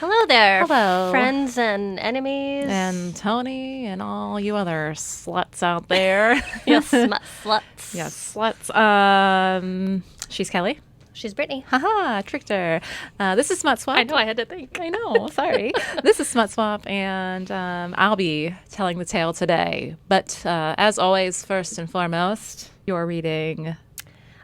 Hello there. Hello. Friends and enemies. And Tony and all you other sluts out there. Yes, smut sluts. Yes, sluts. She's Kelly. She's Brittany. Haha, tricked her. This is Smutswap. I know, I had to think. I know, sorry. This is Smutswap, and I'll be telling the tale today. But as always, first and foremost, you're reading.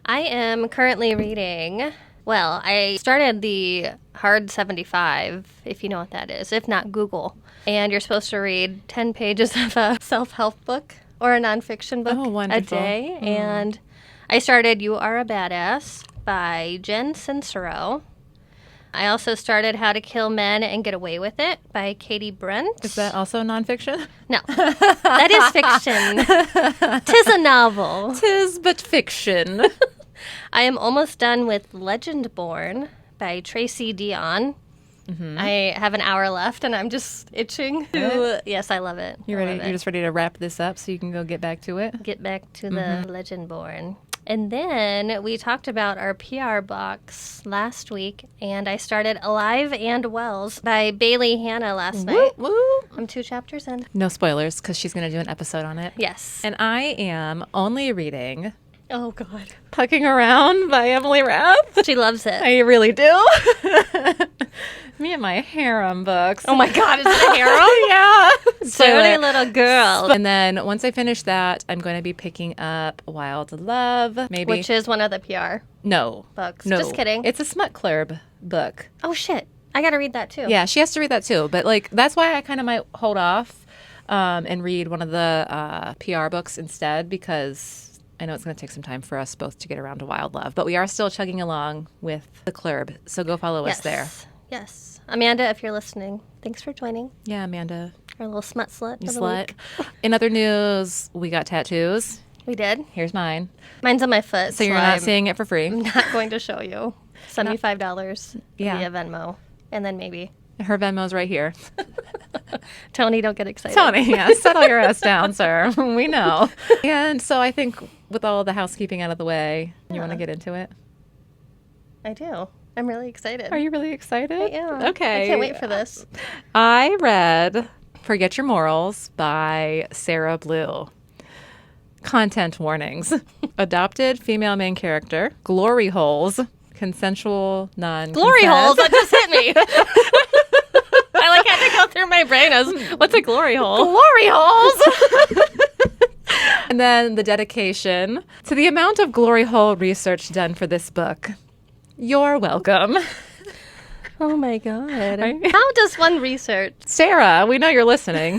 I am currently reading, well, I started the Hard 75, if you know what that is. If not, Google. And you're supposed to read 10 pages of a self-help book or a nonfiction book a day. And I started You Are a Badass by Jen Sincero. I also started How to Kill Men and Get Away with It by Katie Brent. Is that also nonfiction? No, that is fiction. 'Tis a novel. 'Tis but fiction. I am almost done with Legendborn by Tracy Dion. Mm-hmm. I have an hour left and I'm just itching. Yes, I love it. You ready? You're just ready to wrap this up so you can go get back to it? Get back to the Legendborn. And then we talked about our PR box last week, and I started Alive and Wells by Bailey Hannah last night. Woo! I'm 2 chapters in. No spoilers, because she's going to do an episode on it. Yes. And I am only reading Oh, God. Pucking Around by Emily Rath. She loves it. I really do. Me and my harem books. Oh, my God. Is it a harem? Yeah. Dirty little girl. And then once I finish that, I'm going to be picking up Wild Love. Maybe. Which is one of the PR books. No. Just kidding. It's a Smut Clurb book. Oh, shit. I got to read that, too. Yeah, she has to read that, too. But, that's why I kind of might hold off and read one of the PR books instead, because I know it's going to take some time for us both to get around to Wild Love. But we are still chugging along with the Clurb, so go follow us there. Yes. Amanda, if you're listening, thanks for joining. Yeah, Amanda. Our little smut slut. You slut. In other news, we got tattoos. We did. Here's mine. Mine's on my foot. So you're not seeing it for free. I'm not going to show you. $75 via Venmo. And then maybe. Her Venmo's right here. Tony, don't get excited. Tony, yeah, settle your ass down, sir. We know. And so I think with all the housekeeping out of the way, you want to get into it? I do. I'm really excited. Are you really excited? I am. Okay. I can't wait for this. I read Forget Your Morals by Sarah Blue. Content warnings. Adopted female main character. Glory holes. Consensual non-consent. Glory holes? That just hit me. I had to go through my brain as, what's a glory hole? Glory holes! And then the dedication to the amount of glory hole research done for this book. You're welcome. Oh my God. How does one research? Sarah, we know you're listening.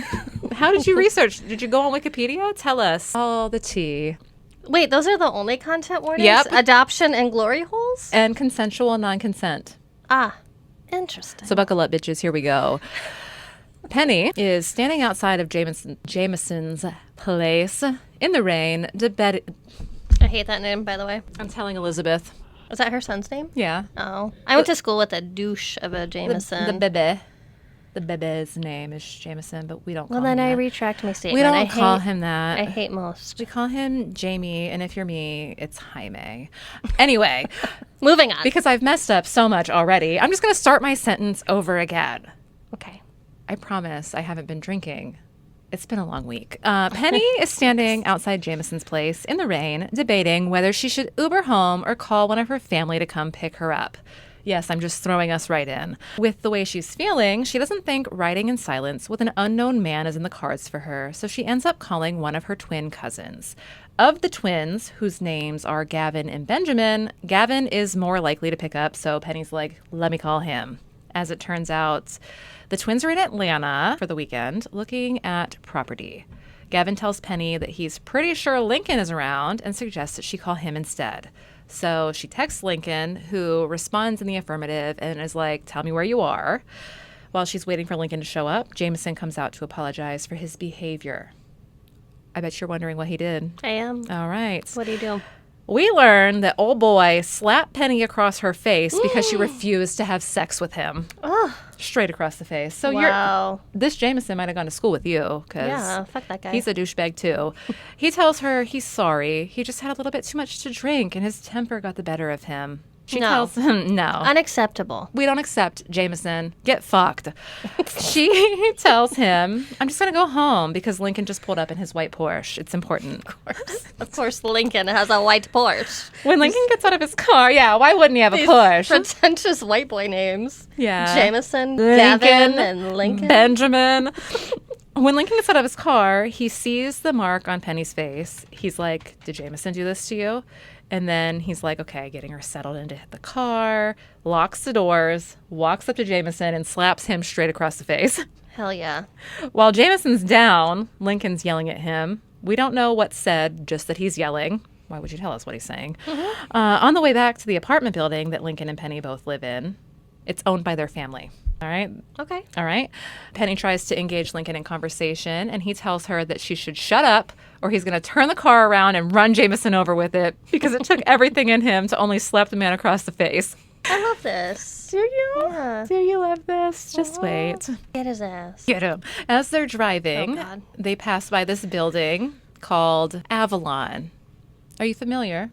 How did you research? Did you go on Wikipedia? Tell us all the tea. Wait, those are the only content warnings? Yep. Adoption and glory holes? And consensual non-consent. Ah, interesting. So buckle up, bitches. Here we go. Penny is standing outside of Jameson's place in the rain. I hate that name, by the way. I'm telling Elizabeth. Was that her son's name? Yeah. Oh. I went to school with a douche of a Jameson. The bebe. The bebe's name is Jameson, but we don't call him that. Well, then I retract my statement. We don't call him that. I hate most. We call him Jamie, and if you're me, it's Jaime. Anyway. Moving on. Because I've messed up so much already, I'm just going to start my sentence over again. Okay. I promise I haven't been drinking. It's been a long week. Penny is standing outside Jameson's place in the rain, debating whether she should Uber home or call one of her family to come pick her up. Yes, I'm just throwing us right in. With the way she's feeling, she doesn't think riding in silence with an unknown man is in the cards for her, so she ends up calling one of her twin cousins. Of the twins, whose names are Gavin and Benjamin, Gavin is more likely to pick up, so Penny's like, let me call him. As it turns out, the twins are in Atlanta for the weekend looking at property. Gavin tells Penny that he's pretty sure Lincoln is around and suggests that she call him instead. So she texts Lincoln, who responds in the affirmative and is like, tell me where you are. While she's waiting for Lincoln to show up, Jameson comes out to apologize for his behavior. I bet you're wondering what he did. I am. All right. What do you do? We learn that old boy slapped Penny across her face because she refused to have sex with him. Oh. Straight across the face. So wow. This Jameson might have gone to school with you. Yeah, fuck that guy. He's a douchebag too. He tells her he's sorry. He just had a little bit too much to drink and his temper got the better of him. She No. tells him, no. Unacceptable. We don't accept Jameson. Get fucked. She tells him, I'm just going to go home because Lincoln just pulled up in his white Porsche. It's important. Of course, Lincoln has a white Porsche. When Lincoln gets out of his car, yeah, why wouldn't he have a Porsche? Pretentious white boy names. Yeah. Jameson, Lincoln, Gavin, and Lincoln. Benjamin. When Lincoln gets out of his car, he sees the mark on Penny's face. He's like, did Jameson do this to you? And then he's like, okay, getting her settled into the car, locks the doors, walks up to Jameson and slaps him straight across the face. Hell yeah. While Jameson's down, Lincoln's yelling at him. We don't know what's said, just that he's yelling. Why would you tell us what he's saying? On the way back to the apartment building that Lincoln and Penny both live in, it's owned by their family. All right? Okay. All right. Penny tries to engage Lincoln in conversation, and he tells her that she should shut up or he's going to turn the car around and run Jameson over with it because it took everything in him to only slap the man across the face. I love this. Do you? Yeah. Do you love this? Just wait. Get his ass. Get him. As they're driving, Oh, God. they pass by this building called Avalon. Are you familiar?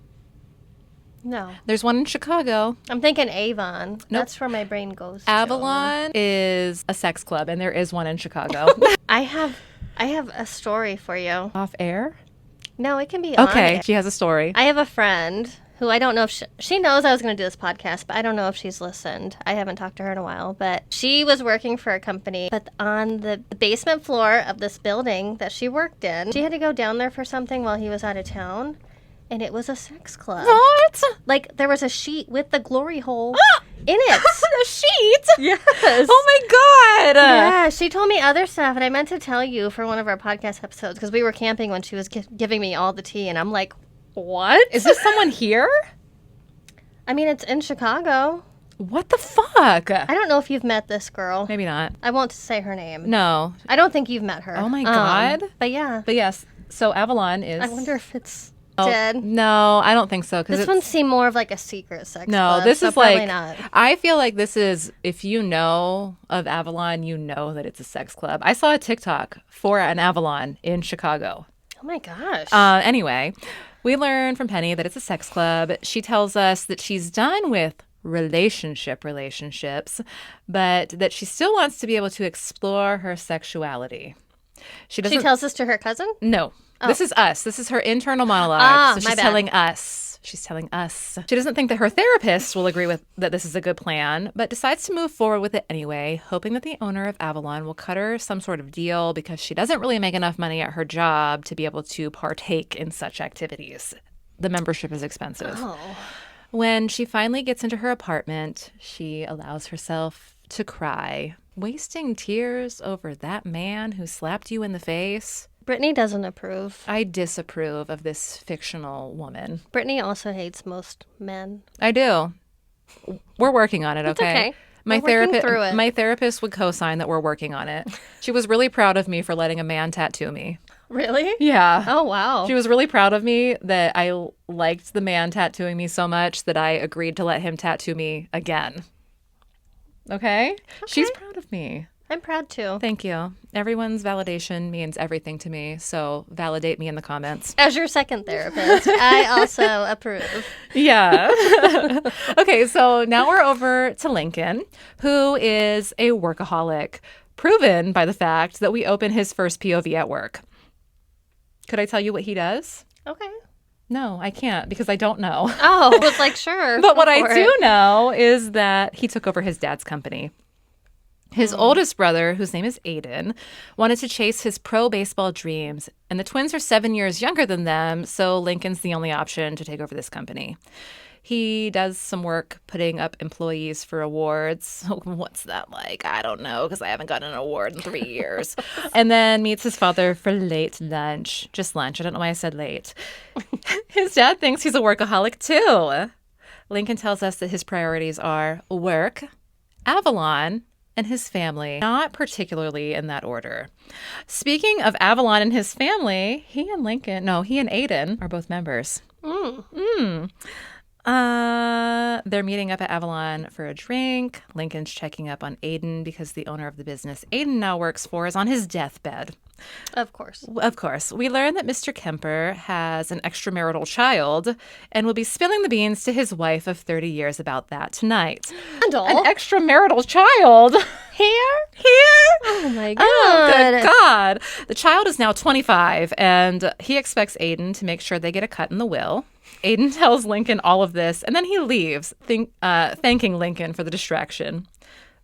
No. There's one in Chicago. I'm thinking Avon. Nope. That's where my brain goes to. Avalon is a sex club, and there is one in Chicago. I have a story for you. Off air? No, it can be on Okay, air. she has a story. I have a friend who I don't know if she knows I was going to do this podcast, but I don't know if she's listened. I haven't talked to her in a while, but she was working for a company, but on the basement floor of this building that she worked in, she had to go down there for something while he was out of town, and it was a sex club. What? Like, there was a sheet with the glory hole in it. A sheet? Yes. Oh my God. Yeah, she told me other stuff, and I meant to tell you for one of our podcast episodes because we were camping when she was giving me all the tea, and I'm like, what? Is this someone here? I mean, it's in Chicago. What the fuck? I don't know if you've met this girl. Maybe not. I won't say her name. No. I don't think you've met her. Oh my God. But yeah, But yes, so Avalon is... I wonder if it's Oh, dead. No, I don't think so. This one seemed more of like a secret sex No, club, this so is probably like... not. I feel like this is... If you know of Avalon, you know that it's a sex club. I saw a TikTok for an Avalon in Chicago. Oh my gosh. Anyway, we learn from Penny that it's a sex club. She tells us that she's done with relationships, but that she still wants to be able to explore her sexuality. She doesn't... She tells this to her cousin? No. This is us. This is her internal monologue. So my she's bad. telling us. She's telling us. She doesn't think that her therapist will agree with that this is a good plan, but decides to move forward with it anyway, hoping that the owner of Avalon will cut her some sort of deal because she doesn't really make enough money at her job to be able to partake in such activities. The membership is expensive. Oh. When she finally gets into her apartment, she allows herself to cry, wasting tears over that man who slapped you in the face. Brittany doesn't approve. I disapprove of this fictional woman. Brittany also hates most men. I do. We're working on it, okay? okay. We're working through it. My therapist would co-sign that we're working on it. She was really proud of me for letting a man tattoo me. Really? Yeah. Oh, wow. She was really proud of me that I liked the man tattooing me so much that I agreed to let him tattoo me again. Okay? She's proud of me. I'm proud too. Thank you. Everyone's validation means everything to me, so validate me in the comments. As your second therapist, I also approve. Yeah. Okay, so now we're over to Lincoln, who is a workaholic, proven by the fact that we open his first POV at work. Could I tell you what he does? Okay. No, I can't because I don't know. Oh, I was like, sure. But what go I for do it. know is that he took over his dad's company. His oldest brother, whose name is Aiden, wanted to chase his pro baseball dreams, and the twins are 7 years younger than them, so Lincoln's the only option to take over this company. He does some work putting up employees for awards. What's that like? I don't know, because I haven't gotten an award in 3 years. And then meets his father for late lunch. Just lunch. I don't know why I said late. His dad thinks he's a workaholic, too. Lincoln tells us that his priorities are work, Avalon, and his family, not particularly in that order. Speaking of Avalon and his family, he and Aiden are both members. They're meeting up at Avalon for a drink. Lincoln's checking up on Aiden because the owner of the business Aiden now works for is on his deathbed. Of course. Of course. We learn that Mr. Kemper has an extramarital child and will be spilling the beans to his wife of 30 years about that tonight. Handle. An extramarital child? Here? Here? Oh my god. Oh, good God. The child is now 25, and he expects Aiden to make sure they get a cut in the will. Aiden tells Lincoln all of this, and then he leaves, thanking Lincoln for the distraction.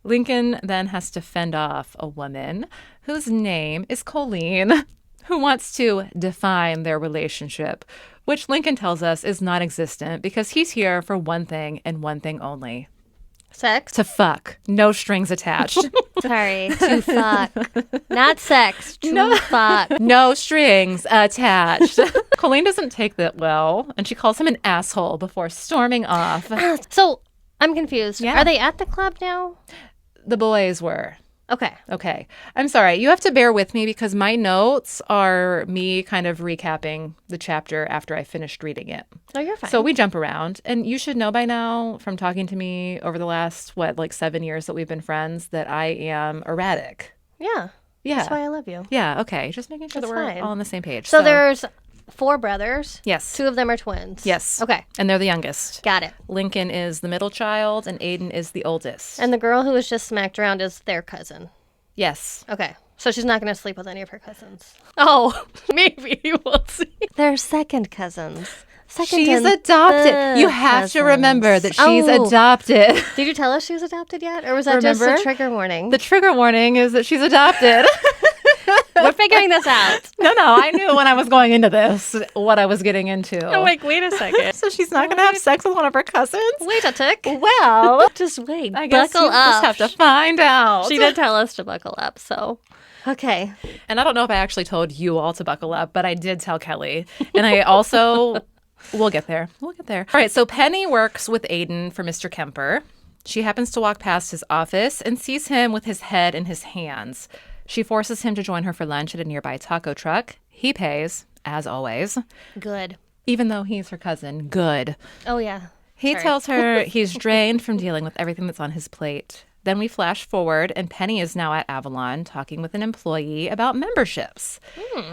Lincoln then has to fend off a woman whose name is Colleen, who wants to define their relationship, which Lincoln tells us is non-existent because he's here for one thing and one thing only. Sex? To fuck. No strings attached. Sorry, to fuck. Not sex, to fuck. No strings attached. Colleen doesn't take that well, and she calls him an asshole before storming off. So, I'm confused. Yeah. Are they at the club now? The boys were. Okay. Okay. I'm sorry. You have to bear with me because my notes are me kind of recapping the chapter after I finished reading it. Oh, you're fine. So we jump around. And you should know by now from talking to me over the last, 7 years that we've been friends that I am erratic. Yeah. Yeah. That's why I love you. Yeah. Okay. Just making sure That's that we're fine. all on the same page. So there's 4 brothers. Yes. 2 of them are twins. Yes. Okay. And they're the youngest. Got it. Lincoln is the middle child and Aiden is the oldest. And the girl who was just smacked around is their cousin. Yes. Okay. So she's not going to sleep with any of her cousins. Oh, maybe we'll see. They're second cousins. She's and adopted. third You have cousins. to remember that she's Oh. adopted. Did you tell us she was adopted yet? Or was that Remember? just a trigger warning? The trigger warning is that she's adopted. We're figuring this out. No, I knew when I was going into this what I was getting into. I'm like, wait a second. So she's not going to have sex with one of her cousins? Wait a tick. Well, Just wait. I guess Buckle you up. just have to find out. She did tell us to buckle up, so. Okay. And I don't know if I actually told you all to buckle up, but I did tell Kelly. And I also, we'll get there. All right, so Penny works with Aiden for Mr. Kemper. She happens to walk past his office and sees him with his head in his hands. She forces him to join her for lunch at a nearby taco truck. He pays, as always, Good. even though he's her cousin. Good. Oh, yeah. He Sorry. tells her he's drained from dealing with everything that's on his plate. Then we flash forward, and Penny is now at Avalon talking with an employee about memberships.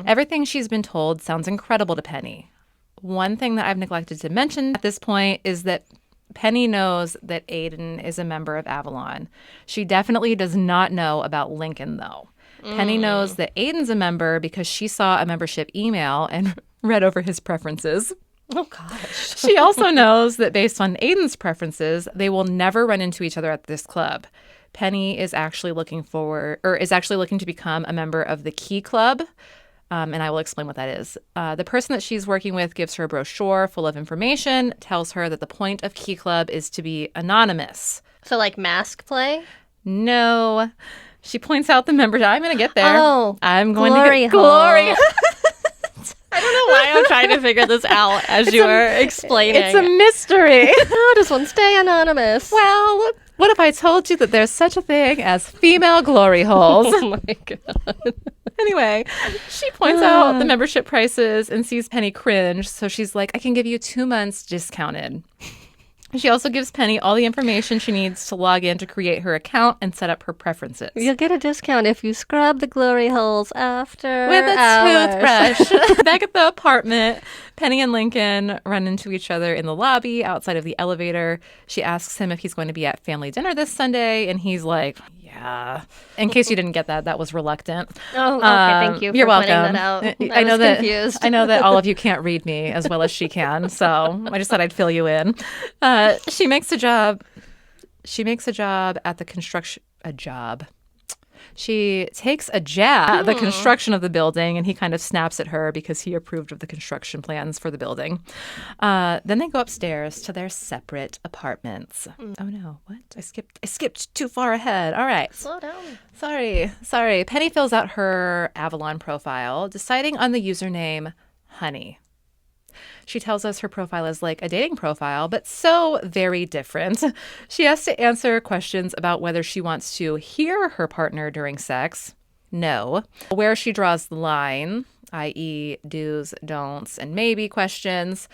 Everything she's been told sounds incredible to Penny. One thing that I've neglected to mention at this point is that Penny knows that Aiden is a member of Avalon. She definitely does not know about Lincoln, though. Penny knows that Aiden's a member because she saw a membership email and read over his preferences. Oh, gosh. She also knows that based on Aiden's preferences, they will never run into each other at this club. Penny is actually looking to become a member of the Key Club, and I will explain what that is. The person that she's working with gives her a brochure full of information, tells her that the point of Key Club is to be anonymous. So, like mask play? No. She points out the membership. I'm going to get there. Oh, I'm going to glory get hole. glory. I don't know why I'm trying to figure this out as you were explaining. It's a mystery. How does one stay anonymous? Well, what if I told you that there's such a thing as female glory holes? Oh, my God. Anyway, she points out the membership prices and sees Penny cringe. So she's like, I can give you 2 months discounted. She also gives Penny all the information she needs to log in to create her account and set up her preferences. You'll get a discount if you scrub the glory holes after With a hours. toothbrush. Back at the apartment, Penny and Lincoln run into each other in the lobby outside of the elevator. She asks him if he's going to be at family dinner this Sunday, and he's like, yeah. In case you didn't get that, that was reluctant. Oh, okay. Thank you for You're welcome. pointing that out. I know was that confused. I know that all of you can't read me as well as she can, so I just thought I'd fill you in. She makes a job at the construction. She takes a jab at the construction of the building, and he kind of snaps at her because he approved of the construction plans for the building. Then they go upstairs to their separate apartments. Oh no, what? I skipped too far ahead. All right. Slow down. Sorry. Penny fills out her Avalon profile, deciding on the username Honey. She tells us her profile is like a dating profile, but so very different. She has to answer questions about whether she wants to hear her partner during sex. No. Where she draws the line. i.e. do's, don'ts, and maybe questions.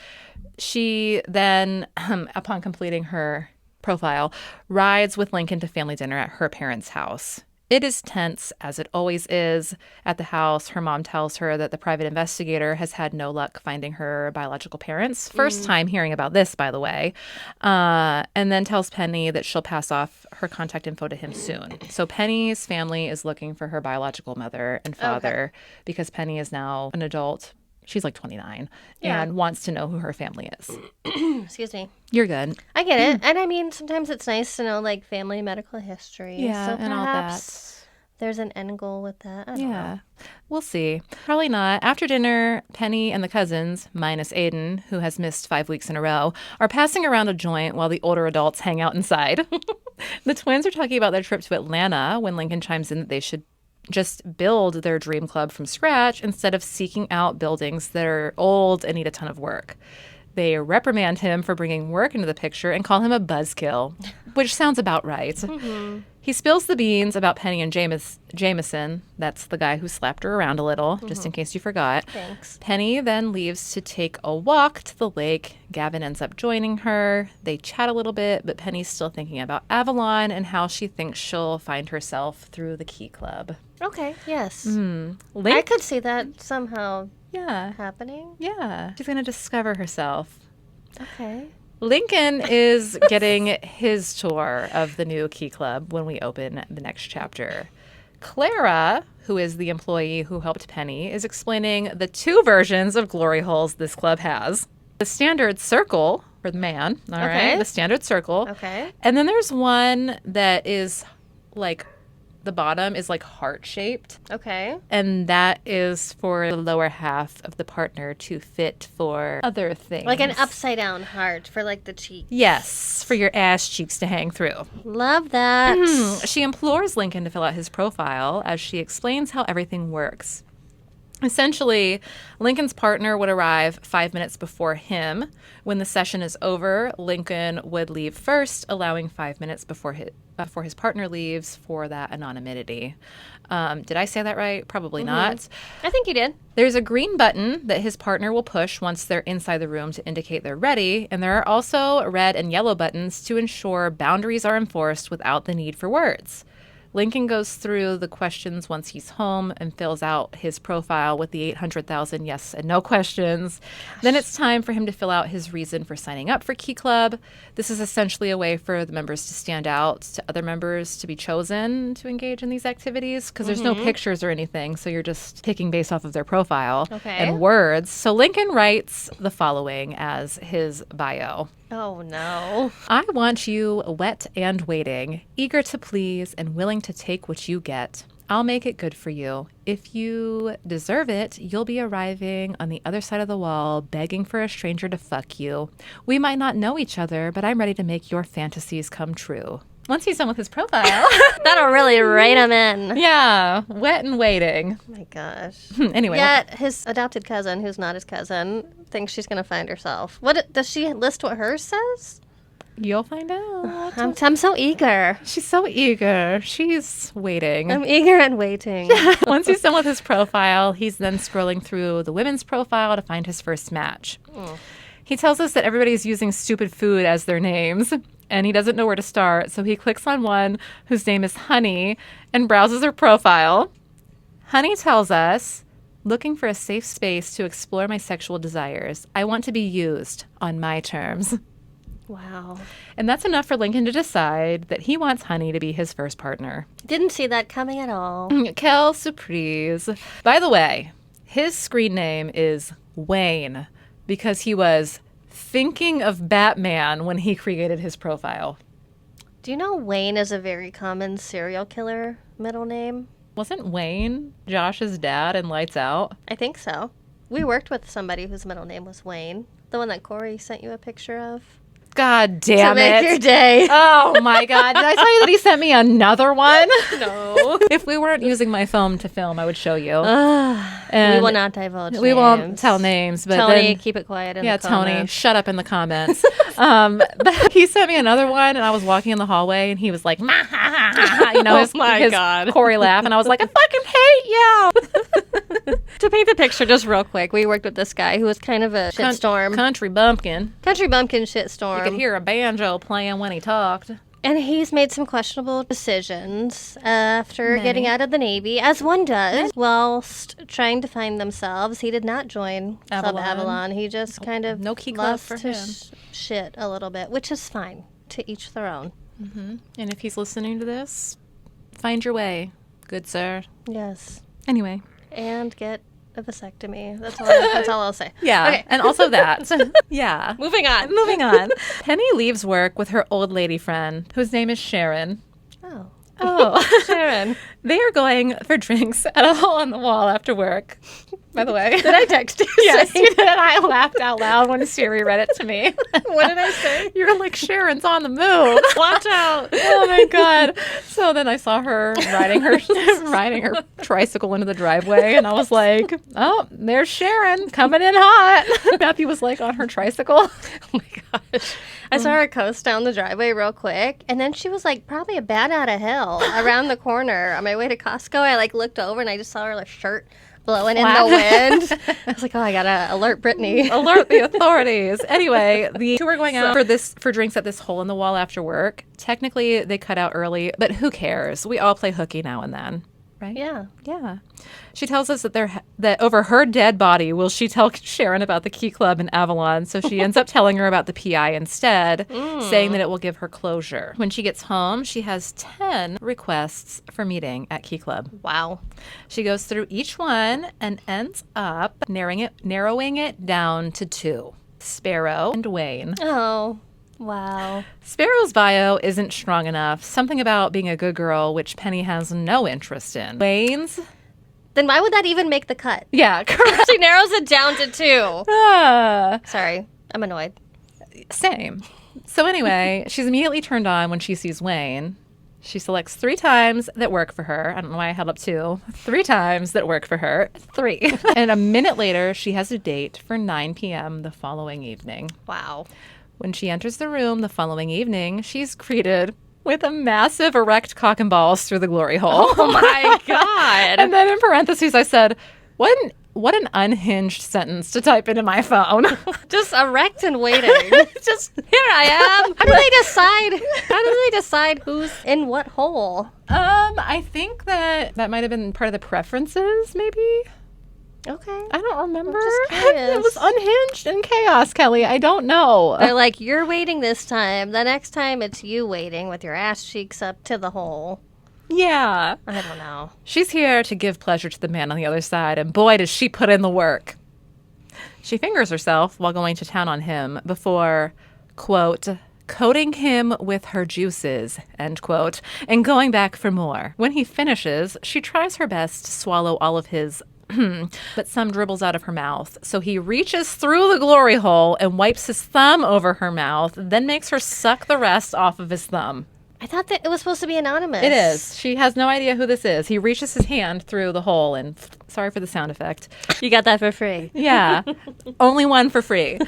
She then, upon completing her profile, rides with Lincoln to family dinner at her parents' house. It is tense, as it always is. At the house, her mom tells her that the private investigator has had no luck finding her biological parents. First time hearing about this, by the way. And then tells Penny that she'll pass off her contact info to him soon. So Penny's family is looking for her biological mother and father because Penny is now an adult. She's like 29 and wants to know who her family is. Excuse me. You're good. I get it. And I mean, sometimes it's nice to know, like, family medical history. Yeah, so and all that. perhaps there's an end goal with that. I don't know. We'll see. Probably not. After dinner, Penny and the cousins, minus Aiden, who has missed 5 weeks in a row, are passing around a joint while the older adults hang out inside. The twins are talking about their trip to Atlanta when Lincoln chimes in that they should just build their dream club from scratch instead of seeking out buildings that are old and need a ton of work. They reprimand him for bringing work into the picture and call him a buzzkill, which sounds about right. He spills the beans about Penny and Jameson. That's the guy who slapped her around a little, just in case you forgot. Thanks. Penny then leaves to take a walk to the lake. Gavin ends up joining her. They chat a little bit, but Penny's still thinking about Avalon and how she thinks she'll find herself through the Key Club. Okay, yes. I could see that somehow Yeah. happening. Yeah. She's going to discover herself. Okay. Lincoln is getting his tour of the new Key Club when we open the next chapter. Clara, who is the employee who helped Penny, is explaining the two versions of glory holes this club has. The standard circle for the man, all right? The standard circle. Okay. And then there's one that is like the bottom is like heart-shaped. Okay. And that is for the lower half of the partner to fit for other things. Like an upside-down heart for, like, the cheek. Yes, for your ass cheeks to hang through. Love that. She implores Lincoln to fill out his profile as she explains how everything works. Essentially, Lincoln's partner would arrive 5 minutes before him. When the session is over, Lincoln would leave first, allowing 5 minutes before his partner leaves for that anonymity. Did I say that right? Probably not. I think you did. There's a green button that his partner will push once they're inside the room to indicate they're ready, and there are also red and yellow buttons to ensure boundaries are enforced without the need for words. Lincoln goes through the questions once he's home and fills out his profile with the 800,000 yes and no questions. Then it's time for him to fill out his reason for signing up for Key Club. This is essentially a way for the members to stand out to other members to be chosen to engage in these activities because there's no pictures or anything, so you're just picking based off of their profile and words. So Lincoln writes the following as his bio. Oh, no. I want you wet and waiting, eager to please and willing to take what you get. I'll make it good for you. If you deserve it, you'll be arriving on the other side of the wall, begging for a stranger to fuck you. We might not know each other, but I'm ready to make your fantasies come true. Once he's done with his profile. That'll really write him in. Yeah, wet and waiting. Oh my gosh. Anyway. Yet his adopted cousin, who's not his cousin, thinks she's going to find herself. What does she list what hers says? You'll find out. I'm so eager. She's so eager. She's waiting. I'm eager and waiting. Once he's done with his profile, he's then scrolling through the women's profile to find his first match. He tells us that everybody's using stupid food as their names, and he doesn't know where to start, so he clicks on one whose name is Honey and browses her profile. Honey tells us, looking for a safe space to explore my sexual desires. I want to be used on my terms. Wow. And that's enough for Lincoln to decide that he wants Honey to be his first partner. Didn't see that coming at all. Quelle surprise. By the way, his screen name is Wayne because he was thinking of Batman when he created his profile. Do you know Wayne is a very common serial killer middle name? Wasn't Wayne Josh's dad in Lights Out? I think so. We worked with somebody whose middle name was Wayne. The one that Corey sent you a picture of. God damn to make it. your day. Oh my God. Did I tell you that he sent me another one? No. If we weren't using my phone to film, I would show you. We will not divulge names. We won't tell names. But Tony, then, keep it quiet in yeah, the comments. Tony, shut up in the comments. But he sent me another one, and I was walking in the hallway, and he was like, "Ma, ha, ha, ha, ha," you know, his God. Corey laugh, and I was like, I fucking hate you. To paint the picture just real quick, we worked with this guy who was kind of a shitstorm. Country bumpkin. Country bumpkin shitstorm. You could hear a banjo playing when he talked. And he's made some questionable decisions after getting out of the Navy, as one does, whilst trying to find themselves. He did not join Club Avalon. He just kind of no key club loves for to him. shit a little bit, which is fine. To each their own. Mm-hmm. And if he's listening to this, find your way, good sir. Yes. Anyway. And get a vasectomy. That's all I'll say. Yeah. Okay. And also that. Yeah. Moving on. Moving on. Penny leaves work with her old lady friend, whose name is Sharon. Oh, Sharon. They are going for drinks at a hole in the wall after work. By the way. Did I text you? Yes, you did. I laughed out loud when Siri read it to me. What did I say? You were like, Sharon's on the move. Watch out. Oh my God. So then I saw her riding her tricycle into the driveway, and I was like, oh, there's Sharon coming in hot. Matthew was like on her tricycle. Oh my gosh. I saw her coast down the driveway real quick, and then she was like probably a bat out of hell around the corner on my way to Costco. I like looked over and I just saw her shirt blowing in the wind. I was like, oh, I gotta alert Brittany. Alert the authorities. Anyway, the two were going out for drinks at this hole in the wall after work. Technically, they cut out early, but who cares? We all play hooky now and then. Right? Yeah. Yeah. She tells us that over her dead body will she tell Sharon about the Key Club in Avalon, so she ends up telling her about the PI instead, saying that it will give her closure. When she gets home, she has 10 requests for meeting at Key Club. Wow. She goes through each one and ends up narrowing it down to 2. Sparrow and Wayne. Oh. Wow. Sparrow's bio isn't strong enough. Something about being a good girl, which Penny has no interest in. Wayne's? Then why would that even make the cut? Yeah, correct. She narrows it down to 2. Sorry. I'm annoyed. Same. So anyway, she's immediately turned on when she sees Wayne. She selects 3 times that work for her. I don't know why I held up 2. 3 times that work for her. 3. And a minute later, she has a date for 9 p.m. the following evening. Wow. When she enters the room the following evening, she's greeted with a massive erect cock and balls through the glory hole. Oh my God. And then in parentheses, I said, what an unhinged sentence to type into my phone. Just erect and waiting. Just, here I am. How do they decide who's in what hole? I think that might have been part of the preferences, maybe. Okay. I don't remember. I'm just curious. It was unhinged and chaos, Kelly. I don't know. They're like, you're waiting this time. The next time it's you waiting with your ass cheeks up to the hole. Yeah. I don't know. She's here to give pleasure to the man on the other side, and boy, does she put in the work. She fingers herself while going to town on him before, quote, coating him with her juices, end quote, and going back for more. When he finishes, she tries her best to swallow all of his but some dribbles out of her mouth. So he reaches through the glory hole and wipes his thumb over her mouth, then makes her suck the rest off of his thumb. I thought that it was supposed to be anonymous. It is. She has no idea who this is. He reaches his hand through the hole and sorry for the sound effect. You got that for free. Yeah. Only one for free.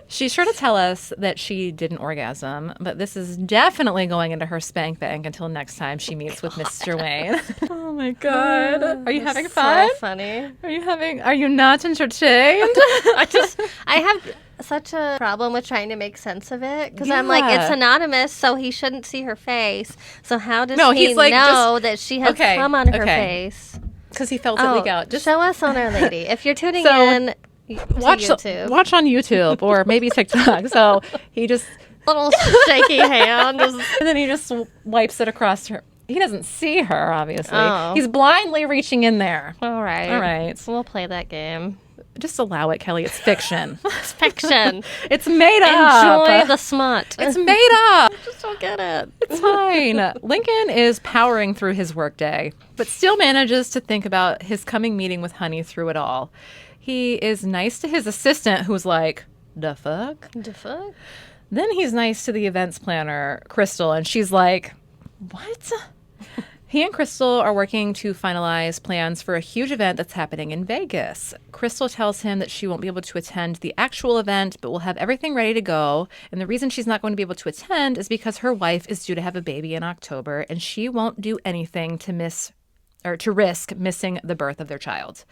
She's sure to tell us that she didn't orgasm, but this is definitely going into her spank bank until next time she meets with Mr. Wayne. Oh my God. Are you having fun? So funny. Are you not entertained? I have such a problem with trying to make sense of it because I'm like, it's anonymous, so he shouldn't see her face. So how does he he's like, know that she has cum on her face? Because he felt it leak out. Just show us on Our Lady. If you're tuning in, watch YouTube. Watch on YouTube or maybe TikTok. So he just little shaky hand, and then he just wipes it across her. He doesn't see her, obviously. Oh. He's blindly reaching in there. All right. So we'll play that game. Just allow it, Kelly. It's fiction. It's fiction. It's made up. Enjoy the smut. It's made up. I just don't get it. It's fine. Lincoln is powering through his workday, but still manages to think about his coming meeting with Honey through it all. He is nice to his assistant, who's like, the fuck? The fuck? Then he's nice to the events planner, Crystal, and she's like, what? He and Crystal are working to finalize plans for a huge event that's happening in Vegas. Crystal tells him that she won't be able to attend the actual event, but will have everything ready to go. And the reason she's not going to be able to attend is because her wife is due to have a baby in October, and she won't do anything to miss or to risk missing the birth of their child.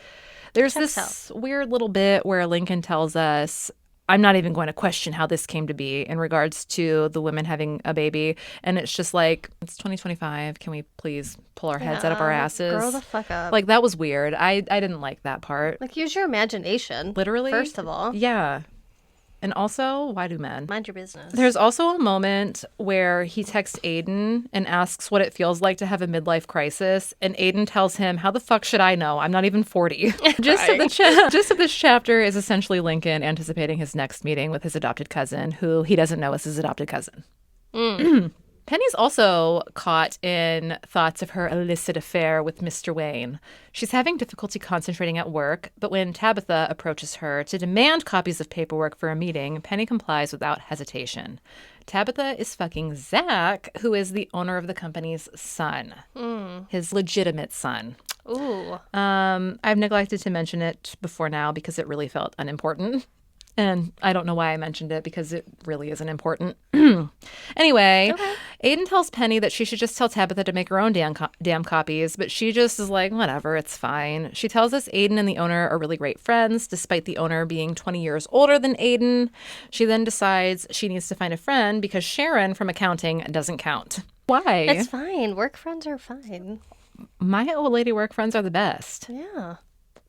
There's this weird little bit where Lincoln tells us, I'm not even going to question how this came to be in regards to the women having a baby. And it's just like, it's 2025. Can we please pull our heads out of our asses? Grow the fuck up. Like, that was weird. I didn't like that part. Like, use your imagination. Literally. First of all. Yeah. And also, why do men? Mind your business. There's also a moment where he texts Aiden and asks what it feels like to have a midlife crisis. And Aiden tells him, how the fuck should I know? I'm not even 40. Gist of this chapter is essentially Lincoln anticipating his next meeting with his adopted cousin, who he doesn't know is his adopted cousin. Penny's also caught in thoughts of her illicit affair with Mr. Wayne. She's having difficulty concentrating at work, but when Tabitha approaches her to demand copies of paperwork for a meeting, Penny complies without hesitation. Tabitha is fucking Zach, who is the owner of the company's son. His legitimate son. Ooh. I've neglected to mention it before now because it really felt unimportant. And I don't know why I mentioned it because it really isn't important. Anyway, Aiden tells Penny that she should just tell Tabitha to make her own damn copies, but she just is like, whatever, it's fine. She tells us Aiden and the owner are really great friends, despite the owner being 20 years older than Aiden. She then decides she needs to find a friend because Sharon from accounting doesn't count. Why? It's fine. Work friends are fine. My old lady work friends are the best. Yeah.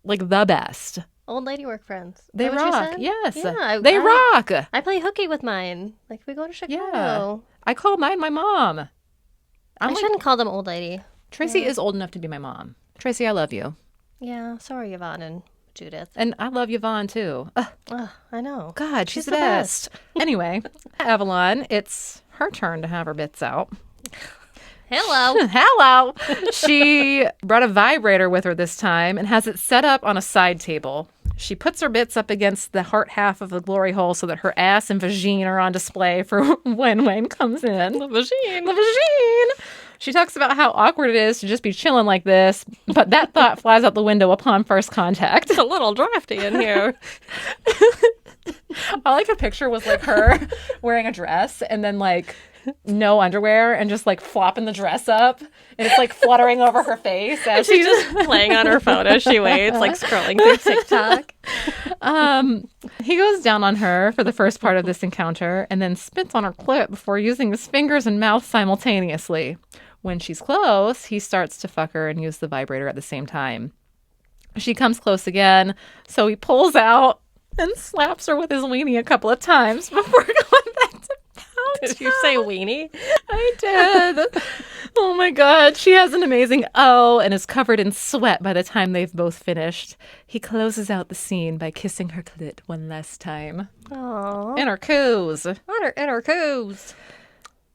Like the best. Old lady work friends. They Is that what you rock. said? Yes. Yeah, they rock. I play hooky with mine. Like, we go to Chicago. Yeah. I call mine my mom. I shouldn't call them old lady. Tracy is old enough to be my mom. Tracy, I love you. Yeah, so are Yvonne and Judith. And I love Yvonne, too. I know. God, she's the best. Anyway, Avalon, it's her turn to have her bits out. Hello. Hello. She brought a vibrator with her this time and has it set up on a side table. She puts her bits up against the heart half of the glory hole so that her ass and vagine are on display for when Wayne comes in. The vagine. She talks about how awkward it is to just be chilling like this, but that thought flies out the window upon first contact. It's a little drafty in here. All I could picture was like her wearing a dress and then like no underwear and just like flopping the dress up and it's like fluttering over her face as She's just playing on her phone as she waits, like scrolling through TikTok. He goes down on her for the first part of this encounter and then spits on her clit before using his fingers and mouth simultaneously. When she's close, he starts to fuck her and use the vibrator at the same time. She comes close again, so he pulls out and slaps her with his weenie a couple of times before going back to pound. Did you say weenie? I did. Oh my God. She has an amazing O and is covered in sweat by the time they've both finished. He closes out the scene by kissing her clit one last time. Aww. In her coos. In her coos.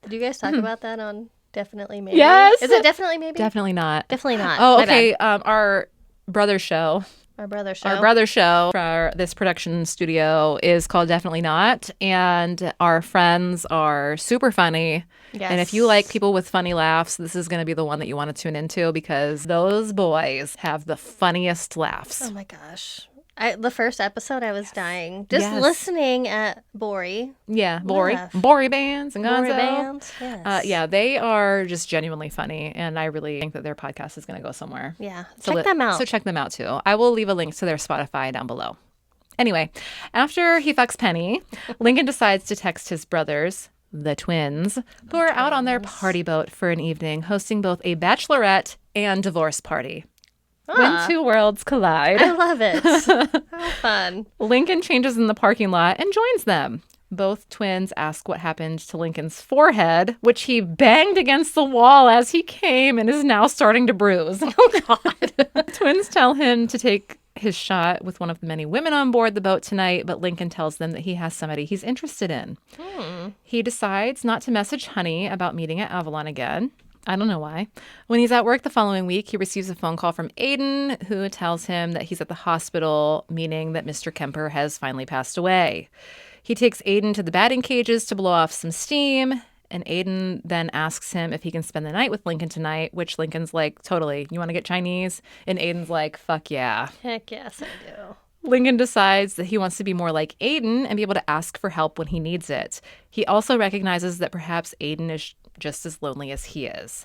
Did you guys talk about that on Definitely Maybe? Yes. Is it Definitely Maybe? Definitely not. Definitely not. Oh, My okay. bad. Our brother show. Our brother show. Our brother show for this production studio is called Definitely Not. And our friends are super funny. Yes. And if you like people with funny laughs, this is going to be the one that you want to tune into because those boys have the funniest laughs. Oh my gosh. The first episode, I was dying. Just Yes. listening at Bori. Yeah, Bori. Laugh. Bori bands and Gonzo. Bori bands. Yes. Yeah, they are just genuinely funny. And I really think that their podcast is going to go somewhere. Yeah. So Check them out. So check them out too. I will leave a link to their Spotify down below. Anyway, after he fucks Penny, Lincoln decides to text his brothers, the twins, who are out on their party boat for an evening, hosting both a bachelorette and divorce party. When two worlds collide. I love it. How fun. Lincoln changes in the parking lot and joins them. Both twins ask what happened to Lincoln's forehead, which he banged against the wall as he came and is now starting to bruise. Oh, God. Twins tell him to take his shot with one of the many women on board the boat tonight, but Lincoln tells them that he has somebody he's interested in. He decides not to message Honey about meeting at Avalon again. I don't know why. When he's at work the following week, he receives a phone call from Aiden, who tells him that he's at the hospital, meaning that Mr. Kemper has finally passed away. He takes Aiden to the batting cages to blow off some steam, and Aiden then asks him if he can spend the night with Lincoln tonight, which Lincoln's like, totally. You want to get Chinese? And Aiden's like, fuck yeah. Heck yes, I do. Lincoln decides that he wants to be more like Aiden and be able to ask for help when he needs it. He also recognizes that perhaps Aiden is just as lonely as he is.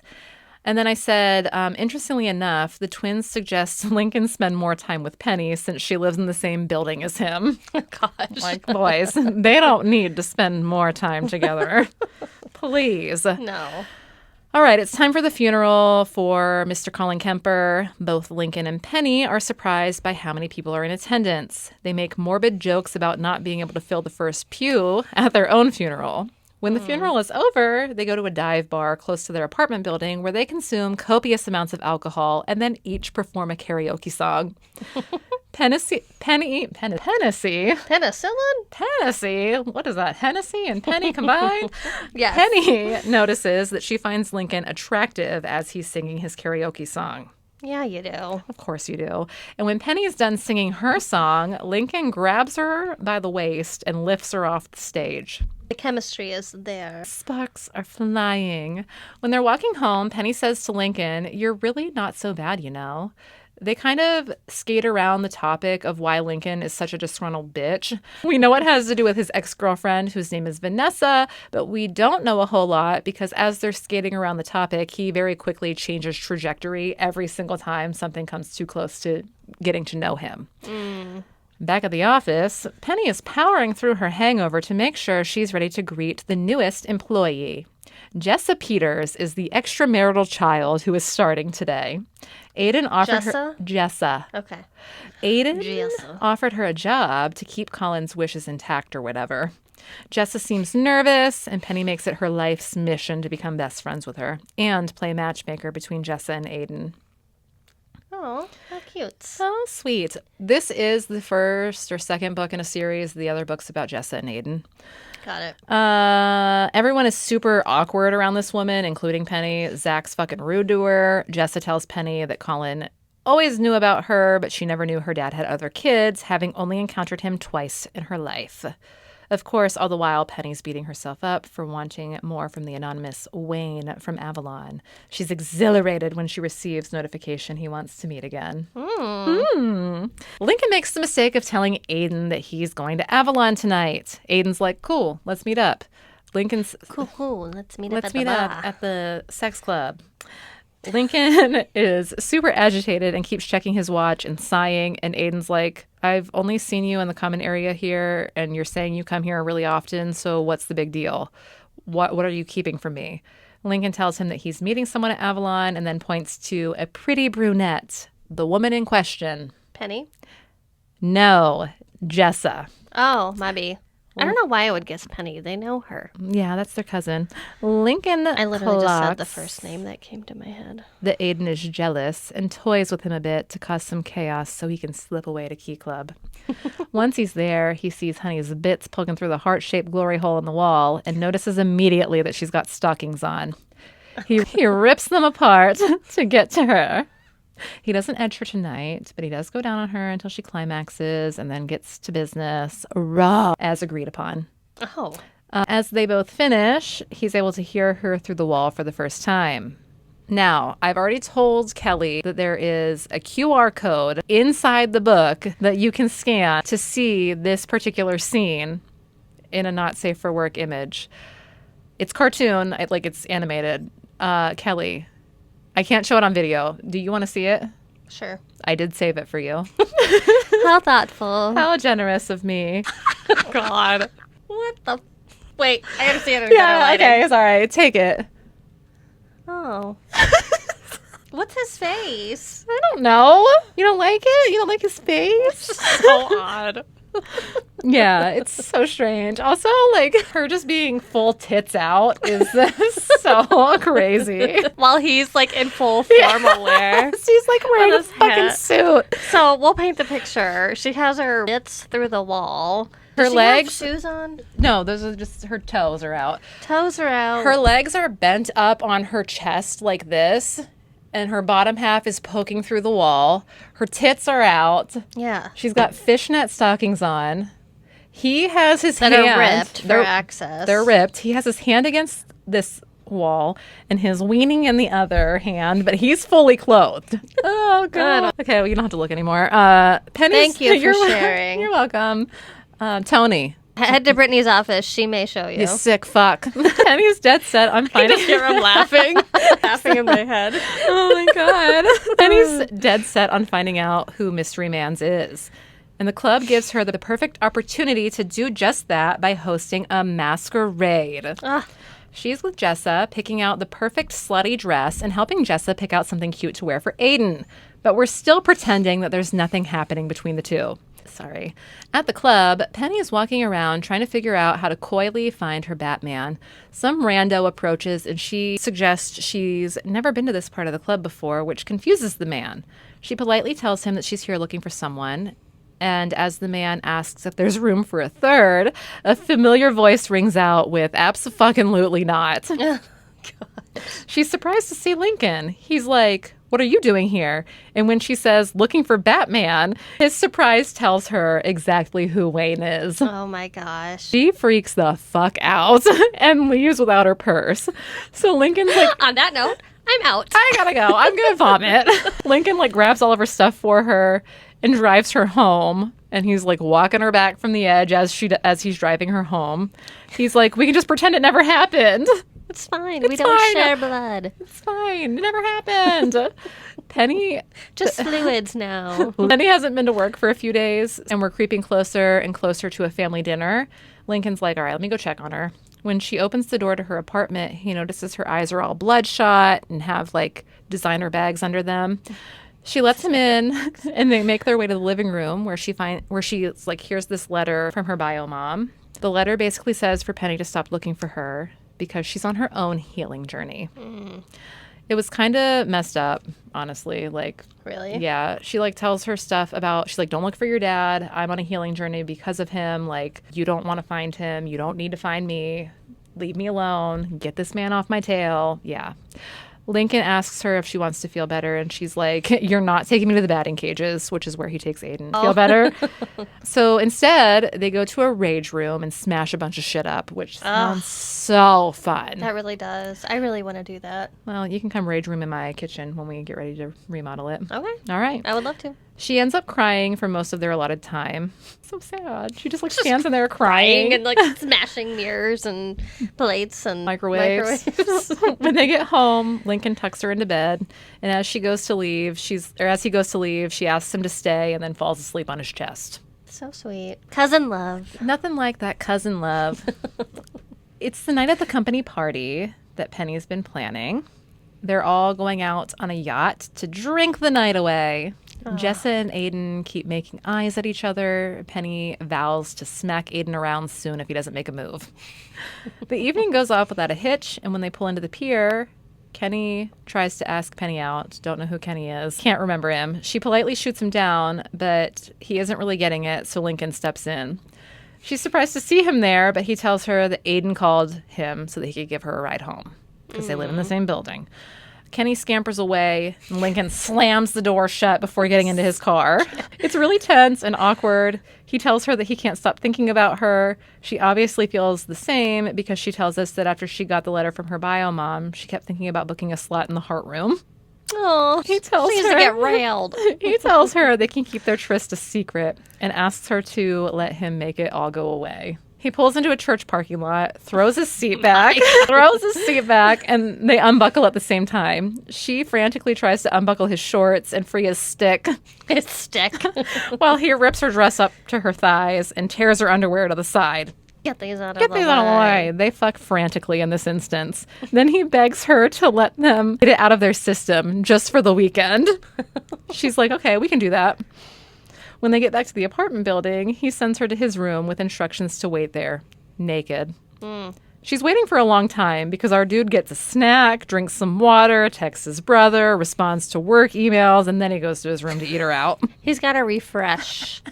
And then I said, interestingly enough, the twins suggest Lincoln spend more time with Penny since she lives in the same building as him. Gosh. Like, boys, they don't need to spend more time together. Please. No. All right, it's time for the funeral for Mr. Colin Kemper. Both Lincoln and Penny are surprised by how many people are in attendance. They make morbid jokes about not being able to fill the first pew at their own funeral. When the funeral is over, they go to a dive bar close to their apartment building where they consume copious amounts of alcohol and then each perform a karaoke song. Tennessee. What is that? Hennessy and Penny combined? Yes. Penny notices that she finds Lincoln attractive as he's singing his karaoke song. Yeah, you do. Of course you do. And when Penny's done singing her song, Lincoln grabs her by the waist and lifts her off the stage. The chemistry is there. Sparks are flying. When they're walking home, Penny says to Lincoln, "You're really not so bad, you know." They kind of skate around the topic of why Lincoln is such a disgruntled bitch. We know it has to do with his ex-girlfriend, whose name is Vanessa, but we don't know a whole lot because as they're skating around the topic, he very quickly changes trajectory every single time something comes too close to getting to know him. Back at the office, Penny is powering through her hangover to make sure she's ready to greet the newest employee. Jessa Peters is the extramarital child who is starting today. Aiden offered her... Jessa. Okay. Aiden offered her a job to keep Colin's wishes intact or whatever. Jessa seems nervous, and Penny makes it her life's mission to become best friends with her and play matchmaker between Jessa and Aiden. Oh, how cute. So sweet. This is the first or second book in a series. The other book's about Jessa and Aiden. Got it. Everyone is super awkward around this woman, including Penny. Zach's fucking rude to her. Jessa tells Penny that Colin always knew about her, but she never knew her dad had other kids, having only encountered him twice in her life. Of course, all the while, Penny's beating herself up for wanting more from the anonymous Wayne from Avalon. She's exhilarated when she receives notification he wants to meet again. Lincoln makes the mistake of telling Aiden that he's going to Avalon tonight. Aiden's like, cool, let's meet up. Lincoln's Cool. Let's meet up at the sex club. Lincoln is super agitated and keeps checking his watch and sighing. And Aiden's like, I've only seen you in the common area here, and you're saying you come here really often, so what's the big deal? What are you keeping from me? Lincoln tells him that he's meeting someone at Avalon and then points to a pretty brunette, the woman in question. Penny? No, Jessa. Oh, maybe. I don't know why I would guess Penny. They know her. Yeah, that's their cousin. Lincoln I literally just said the first name that came to my head. That Aiden is jealous and toys with him a bit to cause some chaos so he can slip away to Key Club. Once he's there, he sees Honey's bits poking through the heart-shaped glory hole in the wall and notices immediately that she's got stockings on. He rips them apart to get to her. He doesn't edge her tonight, but he does go down on her until she climaxes and then gets to business, raw, as agreed upon. Oh. As they both finish, he's able to hear her through the wall for the first time. Now, I've already told Kelly that there is a QR code inside the book that you can scan to see this particular scene in a not safe for work image. It's cartoon, it's animated. Kelly, I can't show it on video. Do you want to see it? Sure. I did save it for you. How thoughtful. How generous of me. God. What the? Wait, I gotta see it in better lighting. Okay, sorry. Take it. Oh. What's his face? I don't know. You don't like it? You don't like his face? So odd. Yeah, it's so strange. Also, her just being full tits out is so crazy. While he's in full formal wear. She's wearing a fucking suit. So we'll paint the picture. She has her mitts through the wall. Her legs. Have shoes on? No, those are just her toes are out. Toes are out. Her legs are bent up on her chest like this. And her bottom half is poking through the wall. Her tits are out. Yeah. She's got fishnet stockings on. He has his hand. That are ripped for access. They're ripped. He has his hand against this wall and his weaning in the other hand, but he's fully clothed. Oh, God. Okay, well, you don't have to look anymore. Penny, thank you for sharing. You're welcome. Tony, Head to Brittany's office. She may show you. You sick fuck. Penny's dead set on I finding... just hear him laughing. Laughing in my head. Oh my God. Penny's dead set on finding out who Mystery Mans is. And the club gives her the perfect opportunity to do just that by hosting a masquerade. Ah. She's with Jessa, picking out the perfect slutty dress and helping Jessa pick out something cute to wear for Aiden. But we're still pretending that there's nothing happening between the two. Sorry. At the club, Penny is walking around trying to figure out how to coyly find her Batman. Some rando approaches and she suggests she's never been to this part of the club before, which confuses the man. She politely tells him that she's here looking for someone. And as the man asks if there's room for a third, a familiar voice rings out with abso-fucking-lutely not. God. She's surprised to see Lincoln. He's like, what are you doing here? And when she says, looking for Batman, his surprise tells her exactly who Wayne is. Oh my gosh. She freaks the fuck out and leaves without her purse. So Lincoln's like, On that note, I'm out. I gotta go. I'm gonna vomit. Lincoln like grabs all of her stuff for her and drives her home. And he's like walking her back from the edge as he's driving her home. He's like, we can just pretend it never happened. It's fine. It's we don't fine. share blood. It's fine. It never happened. Penny Just fluids now. Penny hasn't been to work for a few days, and we're creeping closer and closer to a family dinner. Lincoln's like, all right, let me go check on her. When she opens the door to her apartment, he notices her eyes are all bloodshot and have like designer bags under them. She lets him in, and they make their way to the living room where she like hears this letter from her bio mom. The letter basically says for Penny to stop looking for her because she's on her own healing journey. It was kind of messed up, honestly. Like, Really? yeah, she like tells her stuff about, she's like, don't look for your dad. I'm on a healing journey because of him. Like, you don't want to find him. You don't need to find me. Leave me alone. Get this man off my tail. Yeah. Lincoln asks her if she wants to feel better, and she's like, you're not taking me to the batting cages, which is where he takes Aiden. Feel better? So instead, they go to a rage room and smash a bunch of shit up, which sounds so fun. That really does. I really want to do that. Well, you can come rage room in my kitchen when we get ready to remodel it. Okay. All right. I would love to. She ends up crying for most of their allotted time. So sad. She just like stands in there crying. And like smashing mirrors and plates and Microwaves. When they get home, Lincoln tucks her into bed, and as he goes to leave, she asks him to stay and then falls asleep on his chest. So sweet. Cousin love. Nothing like that cousin love. It's the night of the company party that Penny's been planning. They're all going out on a yacht to drink the night away. Jessa and Aiden keep making eyes at each other. Penny vows to smack Aiden around soon if he doesn't make a move. The evening goes off without a hitch, and when they pull into the pier, Kenny tries to ask Penny out. Don't know who Kenny is. Can't remember him. She politely shoots him down, but he isn't really getting it, so Lincoln steps in. She's surprised to see him there, but he tells her that Aiden called him so that he could give her a ride home because they live in the same building. Kenny scampers away, and Lincoln slams the door shut before getting into his car. It's really tense and awkward. He tells her that he can't stop thinking about her. She obviously feels the same because she tells us that after she got the letter from her bio mom, she kept thinking about booking a slot in the Heart Room. Oh, He tells she needs her to get railed. He tells her they can keep their tryst a secret and asks her to let him make it all go away. He pulls into a church parking lot, throws his seat back, and they unbuckle at the same time. She frantically tries to unbuckle his shorts and free his stick, His stick. while he rips her dress up to her thighs and tears her underwear to the side. Get these out of Get the these out of the way. They fuck frantically in this instance. Then he begs her to let them get it out of their system just for the weekend. She's like, okay, we can do that. When they get back to the apartment building, he sends her to his room with instructions to wait there, naked. She's waiting for a long time because our dude gets a snack, drinks some water, texts his brother, responds to work emails, and then he goes to his room to eat her out. He's got to refresh,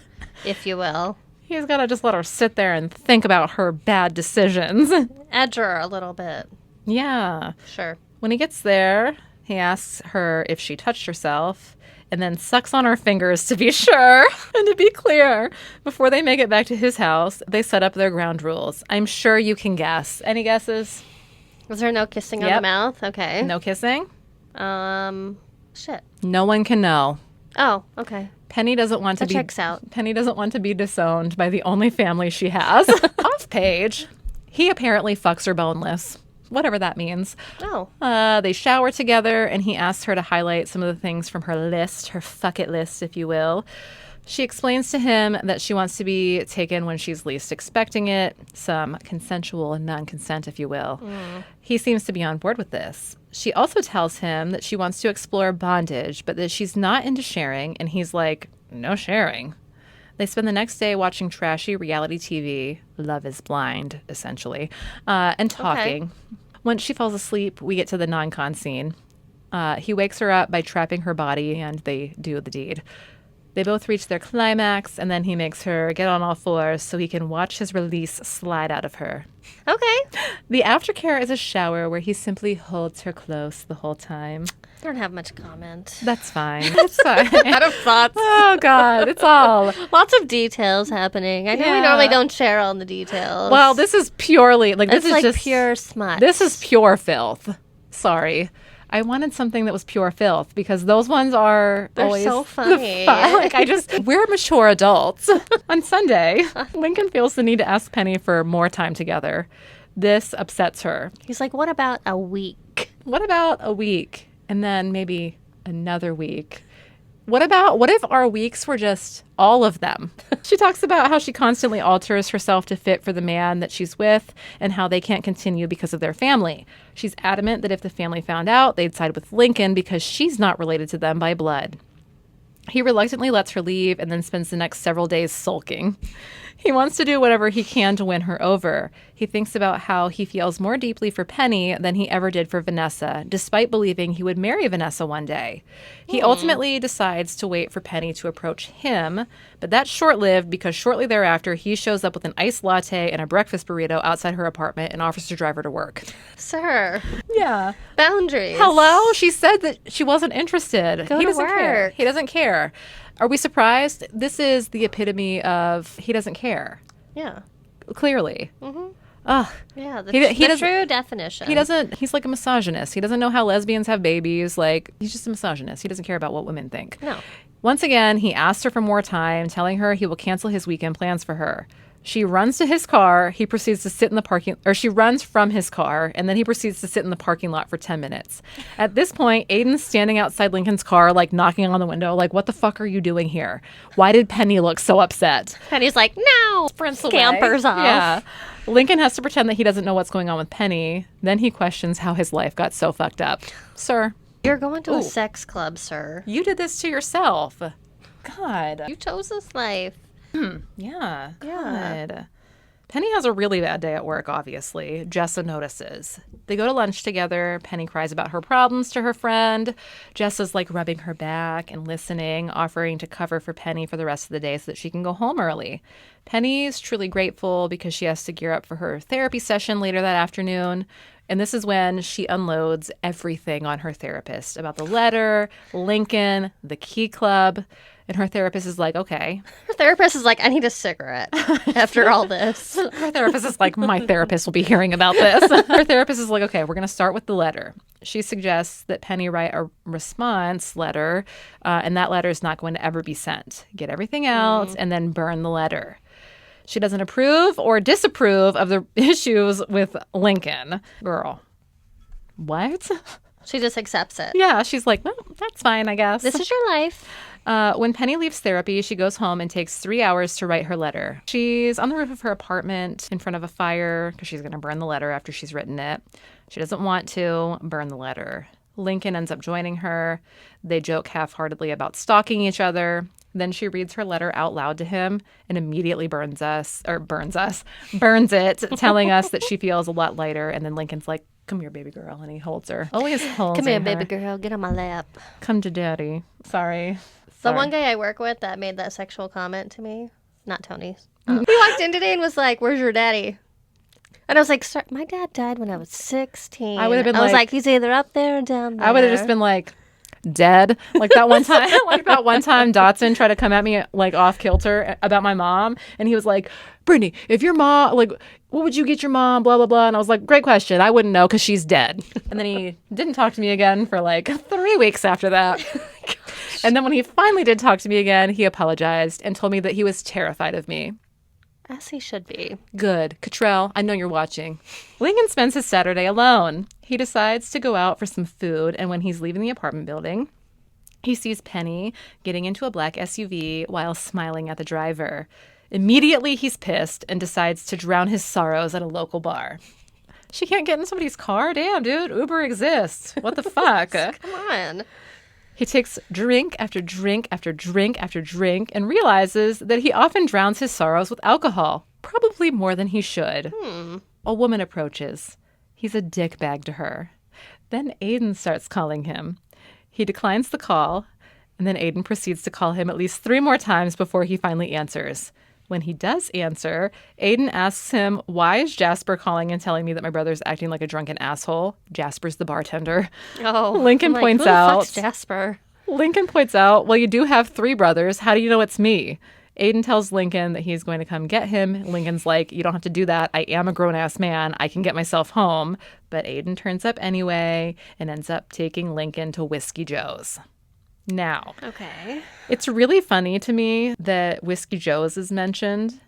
if you will. He's got to just let her sit there and think about her bad decisions. Edge her a little bit. Yeah. Sure. When he gets there, he asks her if she touched herself and then sucks on her fingers to be sure. And to be clear, before they make it back to his house, they set up their ground rules. I'm sure you can guess. Any guesses? Was there no kissing on Yep. the mouth? Okay. No kissing? Shit. No one can know. Oh, okay. Penny doesn't want to That checks out. Penny doesn't want to be disowned by the only family she has. Off page. He apparently fucks her boneless. Whatever that means. Oh. They shower together, and he asks her to highlight some of the things from her list, her fuck it list, if you will. She explains to him that she wants to be taken when she's least expecting it, some consensual non-consent, if you will. He seems to be on board with this. She also tells him that she wants to explore bondage, but that she's not into sharing, and he's like, no sharing. They spend the next day watching trashy reality TV, Love is Blind, essentially, and talking. Okay. Once she falls asleep, we get to the non-con scene. He wakes her up by trapping her body, and they do the deed. They both reach their climax, and then he makes her get on all fours so he can watch his release slide out of her. Okay. The aftercare is a shower where he simply holds her close the whole time. I don't have much comment. That's fine. That's fine. Out of thoughts. Oh, God. It's all. Lots of details happening. I know we normally don't share all the details. Well, this is purely, like, this it's is like just pure smut. This is pure filth. Sorry. I wanted something that was pure filth because those ones are They're always so funny. We're mature adults. On Sunday, Lincoln feels the need to ask Penny for more time together. This upsets her. He's like, what about a week? What about a week? And then maybe another week. What if our weeks were just all of them? She talks about how she constantly alters herself to fit for the man that she's with and how they can't continue because of their family. She's adamant that if the family found out, they'd side with Lincoln because she's not related to them by blood. He reluctantly lets her leave and then spends the next several days sulking. He wants to do whatever he can to win her over. He thinks about how he feels more deeply for Penny than he ever did for Vanessa, despite believing he would marry Vanessa one day. He ultimately decides to wait for Penny to approach him, but that's short-lived because shortly thereafter, he shows up with an iced latte and a breakfast burrito outside her apartment and offers to drive her to work. Sir. Yeah. Boundaries. Hello? She said that she wasn't interested. Go He to doesn't work. care. He doesn't care. Are we surprised? This is the epitome of he doesn't care. Yeah. Clearly. Mm-hmm. Ugh. Yeah, the doesn't- true definition. He's like a misogynist. He doesn't know how lesbians have babies. Like, he's just a misogynist. He doesn't care about what women think. No. Once again, he asks her for more time, telling her he will cancel his weekend plans for her. She runs to his car. He proceeds to sit in the parking, or she runs from his car, and then he proceeds to sit in the parking lot for 10 minutes. At this point, Aiden's standing outside Lincoln's car, like knocking on the window, like, what the fuck are you doing here? Why did Penny look so upset? Penny's like, no, scampers off. Yeah. Lincoln has to pretend that he doesn't know what's going on with Penny. Then he questions how his life got so fucked up. Sir. You're going to a sex club, sir. You did this to yourself. God. You chose this life. Yeah. Yeah. God. Penny has a really bad day at work, obviously. Jessa notices. They go to lunch together. Penny cries about her problems to her friend. Jessa's like rubbing her back and listening, offering to cover for Penny for the rest of the day so that she can go home early. Penny's truly grateful because she has to gear up for her therapy session later that afternoon. And this is when she unloads everything on her therapist about the letter, Lincoln, the Key Club. And her therapist is like, okay. Her therapist is like, I need a cigarette after all this. Her therapist is like, my therapist will be hearing about this. Her therapist is like, okay, we're going to start with the letter. She suggests that Penny write a response letter, and that letter is not going to ever be sent. Get everything out and then burn the letter. She doesn't approve or disapprove of the issues with Lincoln. Girl. What? She just accepts it. Yeah, she's like, well, that's fine, I guess. This is your life. When Penny leaves therapy, she goes home and takes 3 hours to write her letter. She's on the roof of her apartment in front of a fire because she's going to burn the letter after she's written it. She doesn't want to burn the letter. Lincoln ends up joining her. They joke half-heartedly about stalking each other. Then she reads her letter out loud to him and immediately burns it, telling us that she feels a lot lighter. And then Lincoln's like, come here, baby girl. And he holds her. Always holds Come here, her. baby girl. Get on my lap. Come to daddy. Sorry. The one guy I work with that made that sexual comment to me, not Tony. He walked in today and was like, where's your daddy? And I was like, sir, my dad died when I was 16. I would have been I was like, he's either up there or down there. I would have just been like, dead. Like that one time, Dotson tried to come at me like off kilter about my mom. And he was like, Brittany, if your mom, like, what would you get your mom? Blah, blah, blah. And I was like, great question. I wouldn't know because she's dead. And then he didn't talk to me again for like 3 weeks after that. And then when he finally did talk to me again, he apologized and told me that he was terrified of me. As he should be. Good. Cottrell, I know you're watching. Lincoln spends his Saturday alone. He decides to go out for some food, and when he's leaving the apartment building, he sees Penny getting into a black SUV while smiling at the driver. Immediately, he's pissed and decides to drown his sorrows at a local bar. She can't get in somebody's car? Damn, dude. Uber exists. What the fuck? Come on. He takes drink after drink after drink after drink and realizes that he often drowns his sorrows with alcohol, probably more than he should. A woman approaches. He's a dickbag to her. Then Aiden starts calling him. He declines the call, and then Aiden proceeds to call him at least 3 more times before he finally answers. When he does answer, Aiden asks him, why is Jasper calling and telling me that my brother's acting like a drunken asshole? Jasper's the bartender. Oh, Lincoln I'm points who the out. fuck's Jasper? Lincoln points out, well, you do have 3 brothers. How do you know it's me? Aiden tells Lincoln that he's going to come get him. Lincoln's like, you don't have to do that. I am a grown-ass man. I can get myself home. But Aiden turns up anyway and ends up taking Lincoln to Whiskey Joe's. Now, Okay. it's really funny to me that Whiskey Joe's is mentioned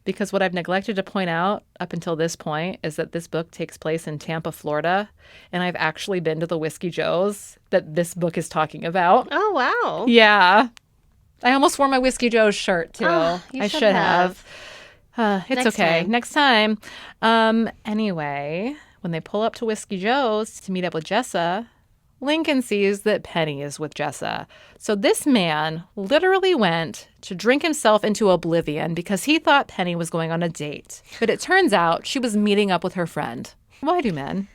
because what I've neglected to point out up until this point is that this book takes place in Tampa, Florida, and I've actually been to the Whiskey Joe's that this book is talking about. Oh, wow. Yeah. I almost wore my Whiskey Joe's shirt, too. Oh, you I should should have. It's Next okay. time. Next time. Anyway, when they pull up to Whiskey Joe's to meet up with Jessa, Lincoln sees that Penny is with Jessa. So this man literally went to drink himself into oblivion because he thought Penny was going on a date. But it turns out she was meeting up with her friend. Why do men?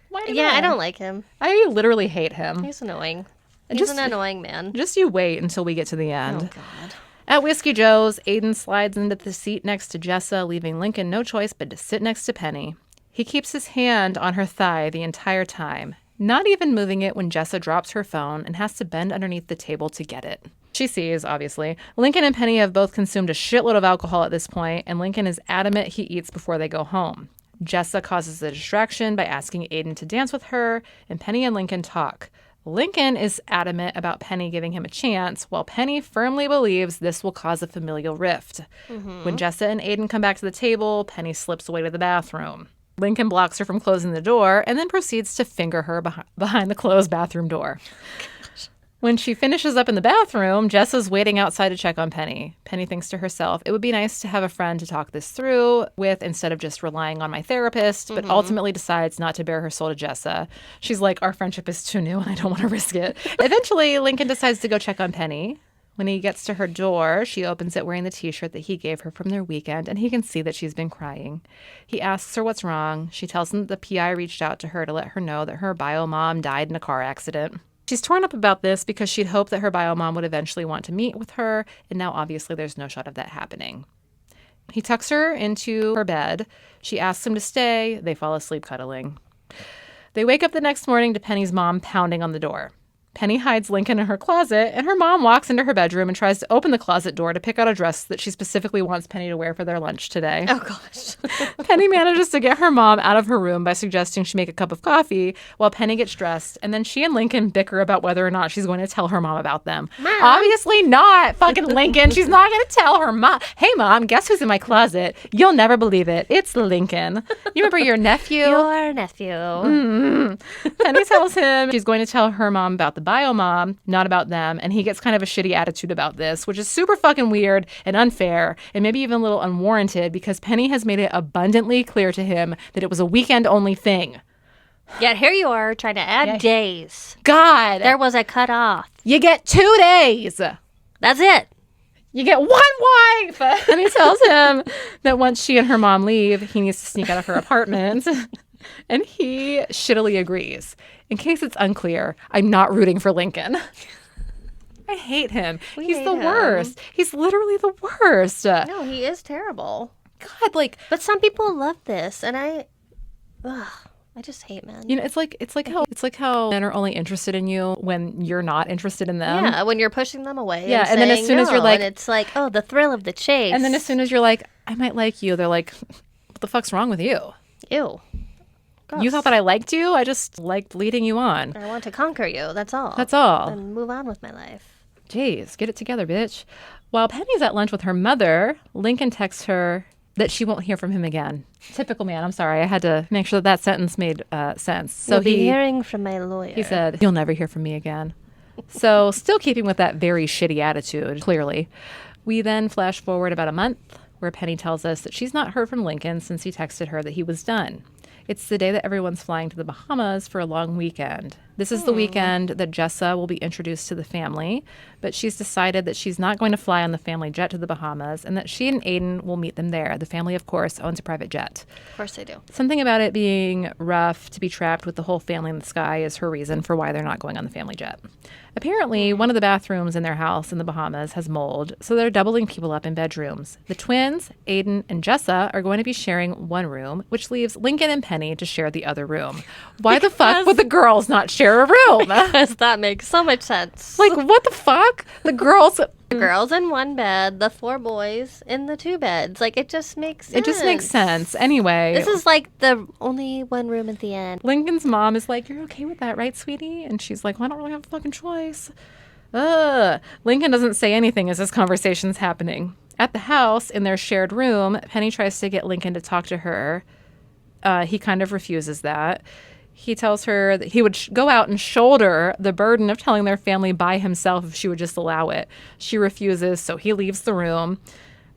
Why do Yeah, I men? don't like him. I literally hate him. He's annoying. He's Just- an annoying man. Just you wait until we get to the end. Oh, God. At Whiskey Joe's, Aiden slides into the seat next to Jessa, leaving Lincoln no choice but to sit next to Penny. He keeps his hand on her thigh the entire time, not even moving it when Jessa drops her phone and has to bend underneath the table to get it. She sees, obviously. Lincoln and Penny have both consumed a shitload of alcohol at this point, and Lincoln is adamant he eats before they go home. Jessa causes a distraction by asking Aiden to dance with her, and Penny and Lincoln talk. Lincoln is adamant about Penny giving him a chance, while Penny firmly believes this will cause a familial rift. When Jessa and Aiden come back to the table, Penny slips away to the bathroom. Lincoln blocks her from closing the door and then proceeds to finger her behind the closed bathroom door. When she finishes up in the bathroom, Jessa's waiting outside to check on Penny. Penny thinks to herself, it would be nice to have a friend to talk this through with instead of just relying on my therapist, but ultimately decides not to bare her soul to Jessa. She's like, our friendship is too new and I don't want to risk it. Eventually, Lincoln decides to go check on Penny. When he gets to her door, she opens it wearing the t-shirt that he gave her from their weekend, and he can see that she's been crying. He asks her what's wrong. She tells him that the PI reached out to her to let her know that her bio mom died in a car accident. She's torn up about this because she'd hoped that her bio mom would eventually want to meet with her, and now obviously there's no shot of that happening. He tucks her into her bed. She asks him to stay. They fall asleep cuddling. They wake up the next morning to Penny's mom pounding on the door. Penny hides Lincoln in her closet, and her mom walks into her bedroom and tries to open the closet door to pick out a dress that she specifically wants Penny to wear for their lunch today. Oh, gosh. Penny manages to get her mom out of her room by suggesting she make a cup of coffee while Penny gets dressed, and then she and Lincoln bicker about whether or not she's going to tell her mom about them. Mom. Obviously not, fucking Lincoln. She's not going to tell her mom. Hey, Mom, guess who's in my closet? You'll never believe it. It's Lincoln. You remember your nephew? Your nephew. Penny tells him she's going to tell her mom about the bio mom, not about them, and he gets kind of a shitty attitude about this, which is super fucking weird and unfair and maybe even a little unwarranted because Penny has made it abundantly clear to him that it was a weekend-only thing. Yet here you are trying to add days. God! There was a cutoff. You get 2 days! That's it. You get 1 wife! And he tells him that once she and her mom leave, he needs to sneak out of her apartment. And he shittily agrees. In case it's unclear, I'm not rooting for Lincoln. I hate him. He's hate the him. worst. He's literally the worst. No, he is terrible. God, like, But some people love this, and I just hate men. you know, it's like how men are only interested in you when you're not interested in them. Yeah, when you're pushing them away. Yeah, and and then as saying soon as you're no, like- and it's like, oh, the thrill of the chase. And then as soon as you're like, I might like you, they're like, what the fuck's wrong with you? Ew. You thought that I liked you? I just liked leading you on. I want to conquer you. That's all. That's all. And move on with my life. Jeez, get it together, bitch. While Penny's at lunch with her mother, Lincoln texts her that she won't hear from him again. Typical man. I'm sorry. I had to make sure that sentence made sense. So You'll be hearing from my lawyer. He said, "You'll never hear from me again." So still keeping with that very shitty attitude, clearly. We then flash forward about a month where Penny tells us that she's not heard from Lincoln since he texted her that he was done. It's the day that everyone's flying to the Bahamas for a long weekend. This is the weekend that Jessa will be introduced to the family, but she's decided that she's not going to fly on the family jet to the Bahamas and that she and Aiden will meet them there. The family, of course, owns a private jet. Of course they do. Something about it being rough to be trapped with the whole family in the sky is her reason for why they're not going on the family jet. Apparently, one of the bathrooms in their house in the Bahamas has mold, so they're doubling people up in bedrooms. The twins, Aiden and Jessa, are going to be sharing one room, which leaves Lincoln and Penny to share the other room. Why the fuck would the girls not share a room? Because that makes so much sense. Like, what the fuck? The girls... The girls in one bed, the 4 boys in the 2 beds. Like, it just makes sense. It just makes sense. Anyway. This is like the only one room at the end. Lincoln's mom is like, "You're okay with that, right, sweetie?" And she's like, "Well, I don't really have a fucking choice." Lincoln doesn't say anything as this conversation's happening. At the house, in their shared room, Penny tries to get Lincoln to talk to her. He kind of refuses that. He tells her that he would go out and shoulder the burden of telling their family by himself if she would just allow it. She refuses, so he leaves the room.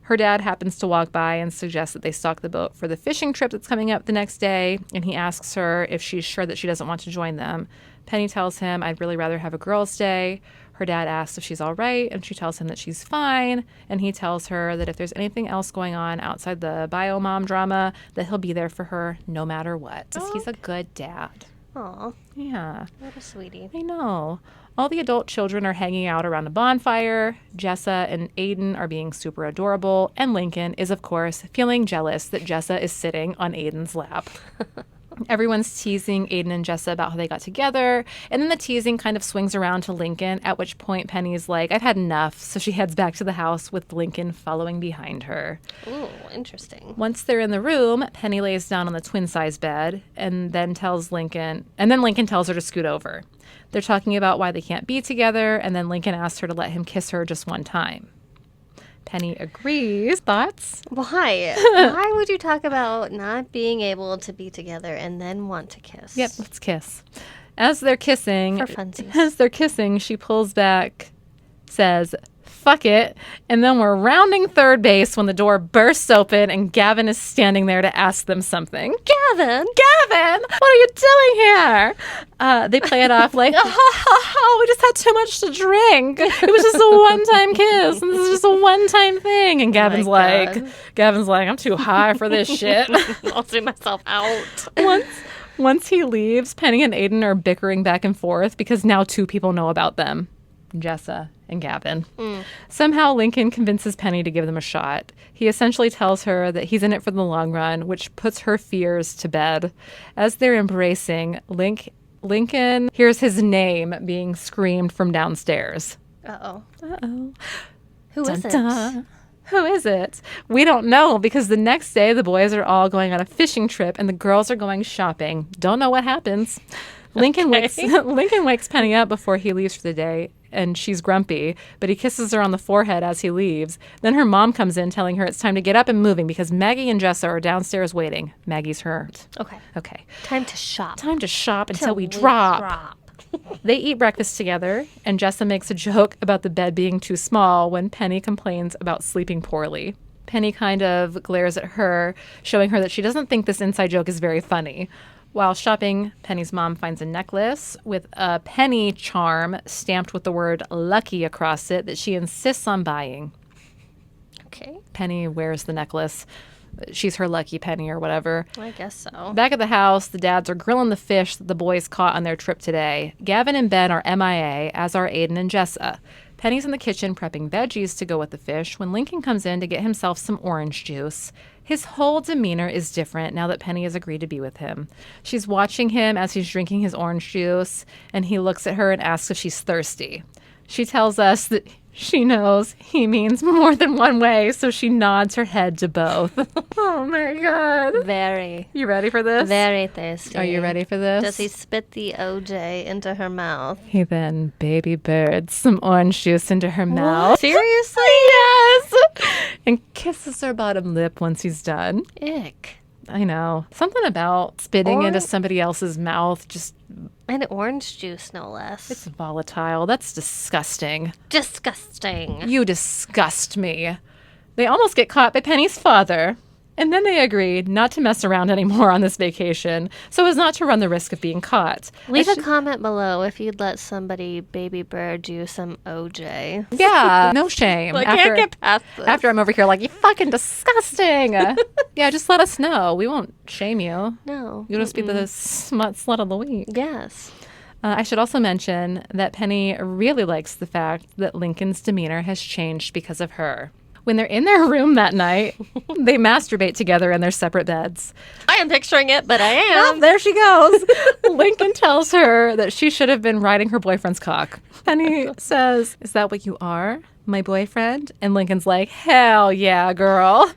Her dad happens to walk by and suggests that they stock the boat for the fishing trip that's coming up the next day, and he asks her if she's sure that she doesn't want to join them. Penny tells him, "I'd really rather have a girls' day." Her dad asks if she's all right, and she tells him that she's fine, and he tells her that if there's anything else going on outside the bio-mom drama, that he'll be there for her no matter what. Oh, He's a good dad. Aw, Yeah. what a sweetie. I know. All the adult children are hanging out around a bonfire. Jessa and Aiden are being super adorable, and Lincoln is, of course, feeling jealous that Jessa is sitting on Aiden's lap. Everyone's teasing Aiden and Jessa about how they got together, and then the teasing kind of swings around to Lincoln, at which point Penny's like, "I've had enough," so she heads back to the house with Lincoln following behind her. Ooh, interesting. Once they're in the room, Penny lays down on the twin-size bed and then Lincoln tells her to scoot over. They're talking about why they can't be together, and then Lincoln asks her to let him kiss her just one time. Penny agrees. Thoughts? Why? Why would you talk about not being able to be together and then want to kiss? Yep, let's kiss. As they're kissing, For funsies. she pulls back, says, "Fuck it." And then we're rounding third base when the door bursts open and Gavin is standing there to ask them something. Gavin! Gavin, what are you doing here? They play it off like, "Oh, we just had too much to drink. It was just a one-time kiss, and this is just a one-time thing." And Gavin's God. like, "I'm too high for this shit." I'll see myself out. Once he leaves, Penny and Aiden are bickering back and forth because now 2 people know about them. Jessa and Gavin. Somehow Lincoln convinces Penny to give them a shot. He essentially tells her that he's in it for the long run, which puts her fears to bed. As they're embracing, Lincoln hears his name being screamed from downstairs. Uh-oh. Uh-oh. Who is Dun, it? dun. Who is it? We don't know, because the next day the boys are all going on a fishing trip and the girls are going shopping. Don't know what happens. Lincoln wakes Penny up before he leaves for the day, and she's grumpy, but he kisses her on the forehead as he leaves. Then her mom comes in telling her it's time to get up and moving because Maggie and Jessa are downstairs waiting. Maggie's hurt. Okay. Time to shop. Time to shop until we drop. They eat breakfast together, and Jessa makes a joke about the bed being too small when Penny complains about sleeping poorly. Penny kind of glares at her, showing her that she doesn't think this inside joke is very funny. While shopping, Penny's mom finds a necklace with a penny charm stamped with the word lucky across it that she insists on buying. Okay. Penny wears the necklace. She's her lucky penny or whatever. I guess so. Back at the house, the dads are grilling the fish that the boys caught on their trip today. Gavin and Ben are MIA, as are Aiden and Jessa. Penny's in the kitchen prepping veggies to go with the fish when Lincoln comes in to get himself some orange juice. His whole demeanor is different now that Penny has agreed to be with him. She's watching him as he's drinking his orange juice, and he looks at her and asks if she's thirsty. She tells us that She knows he means more than one way, so she nods her head to both. Oh my God. Very. You ready for this? Very thirsty. Are you ready for this? Does he spit the OJ into her mouth? He then baby birds some orange juice into her mouth. Seriously? Yes! And kisses her bottom lip once he's done. Ick. I know. Something about spitting into somebody else's mouth just... And orange juice, no less. It's volatile. That's disgusting. disgusting. You disgust me. They almost get caught by Penny's father. And then they agreed not to mess around anymore on this vacation, so as not to run the risk of being caught. Leave a comment below if you'd let somebody baby bird you some OJ. Yeah, no shame. I can't get past this. After I'm over here like, you fucking disgusting. Yeah, just let us know. We won't shame you. No. You'll just be the smut slut of the week. Yes. I should also mention that Penny really likes the fact that Lincoln's demeanor has changed because of her. When they're in their room that night, they masturbate together in their separate beds. I am picturing it, but I am. Oh, there she goes. Lincoln tells her that she should have been riding her boyfriend's cock. Penny says, "Is that what you are, my boyfriend?" And Lincoln's like, "Hell yeah, girl."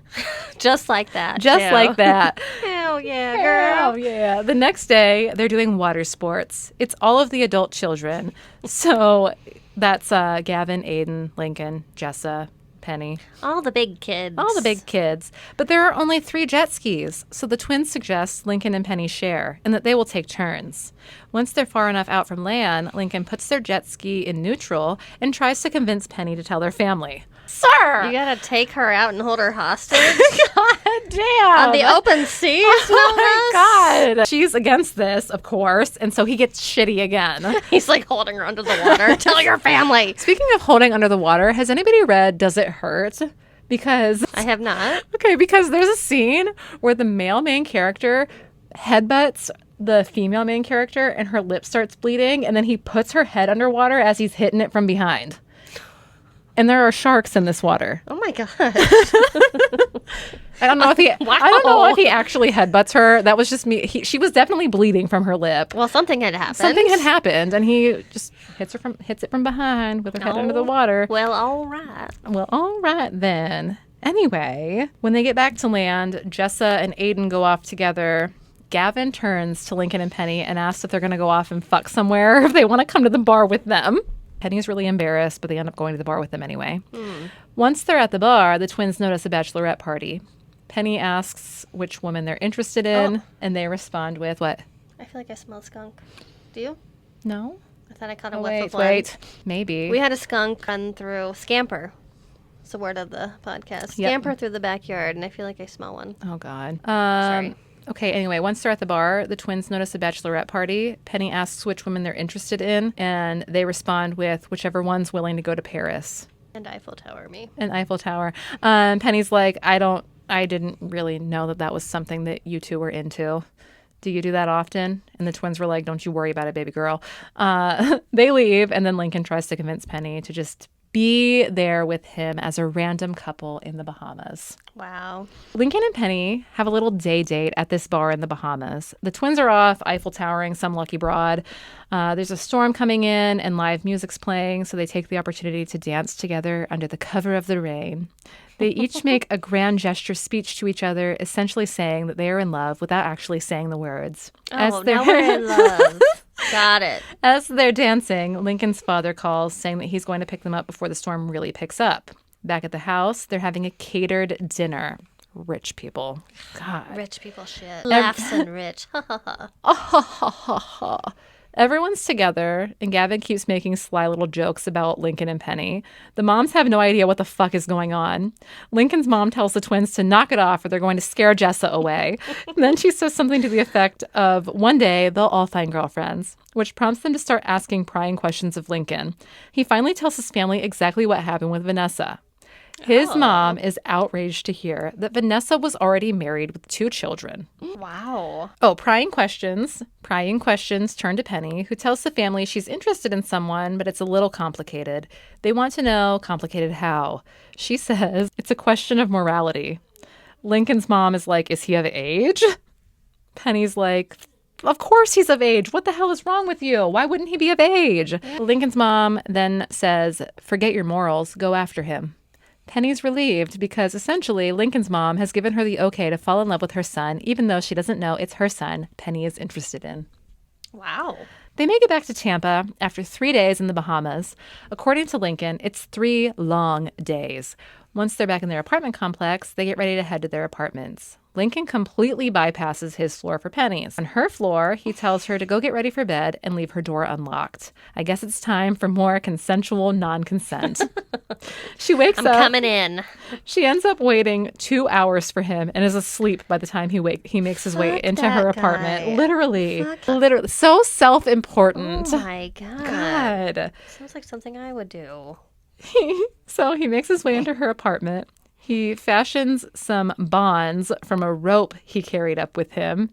Just like that. Just too. like that. Hell yeah, girl. Hell yeah. The next day, they're doing water sports. It's all of the adult children. So that's Gavin, Aiden, Lincoln, Jessa, Penny. All the big kids. All the big kids. But there are only 3 jet skis, so the twins suggest Lincoln and Penny share and that they will take turns. Once they're far enough out from land, Lincoln puts their jet ski in neutral and tries to convince Penny to tell their family. Sir! You gotta take her out and hold her hostage? God damn! On the open seas, Oh my God! She's against this, of course, and so he gets shitty again. He's like holding her under the water. Tell your family. Speaking of holding under the water, has anybody read Does It Hurt? Because I have not. Okay, because there's a scene where the male main character headbutts the female main character and her lip starts bleeding, and then he puts her head underwater as he's hitting it from behind. And there are sharks in this water. Oh my God. I don't know if he. Wow. I don't know if he actually headbutts her. That was just me. She was definitely bleeding from her lip. Well, something had happened. Something had happened, and he just hits it from behind with her head under the water. Well, all right. Well, all right then. Anyway, when they get back to land, Jessa and Aiden go off together. Gavin turns to Lincoln and Penny and asks if they're going to go off and fuck somewhere, if they want to come to the bar with them. Penny's really embarrassed, but they end up going to the bar with them anyway. Once they're at the bar, the twins notice a bachelorette party. Penny asks which woman they're interested in, and they respond with what? I feel like I smell skunk. Do you? No? I thought I caught a Oh, whiff of wait. Maybe. We had a skunk run through. Scamper. It's the word of the podcast. Scamper through the backyard, and I feel like I smell one. Oh, God. Sorry. Okay, anyway, once they're at the bar, the twins notice a bachelorette party. Penny asks which women they're interested in, and they respond with whichever one's willing to go to Paris. And Eiffel Tower me. An Eiffel Tower. Penny's like, I didn't really know that was something that you two were into. Do you do that often? And the twins were like, don't you worry about it, baby girl. They leave, and then Lincoln tries to convince Penny to just be there with him as a random couple in the Bahamas. Wow. Lincoln and Penny have a little day date at this bar in the Bahamas. The twins are off Eiffel Towering some lucky broad. There's a storm coming in and live music's playing, so they take the opportunity to dance together under the cover of the rain. They each make a grand gesture speech to each other, essentially saying that they are in love without actually saying the words. Oh, now we're in love. Got it. As they're dancing, Lincoln's father calls, saying that he's going to pick them up before the storm really picks up. Back at the house, they're having a catered dinner. Rich people. God. Rich people shit. Laughs and rich. Ha ha ha. Oh, ha, ha, ha, ha. Everyone's together, and Gavin keeps making sly little jokes about Lincoln and Penny. The moms have no idea what the fuck is going on. Lincoln's mom tells the twins to knock it off or they're going to scare Jessa away. Then she says something to the effect of, one day they'll all find girlfriends, which prompts them to start asking prying questions of Lincoln. He finally tells his family exactly what happened with Vanessa. His mom is outraged to hear that Vanessa was already married with 2 children. Wow. Oh, prying questions. Prying questions turn to Penny, who tells the family she's interested in someone, but it's a little complicated. They want to know complicated how. She says it's a question of morality. Lincoln's mom is like, is he of age? Penny's like, Of course he's of age. What the hell is wrong with you? Why wouldn't he be of age? Lincoln's mom then says, forget your morals. Go after him. Penny's relieved because essentially Lincoln's mom has given her the okay to fall in love with her son, even though she doesn't know it's her son Penny is interested in. Wow. They make it back to Tampa after 3 days in the Bahamas. According to Lincoln, it's 3 long days. Once they're back in their apartment complex, they get ready to head to their apartments. Lincoln completely bypasses his floor for Penny's. On her floor, he tells her to go get ready for bed and leave her door unlocked. I guess it's time for more consensual non-consent. She wakes up. I'm coming in. She ends up waiting 2 hours for him and is asleep by the time he makes his way into that her guy. apartment. Literally. Literally. So self-important. Oh my God. God. Sounds like something I would do. So he makes his way into her apartment. He fashions some bonds from a rope he carried up with him.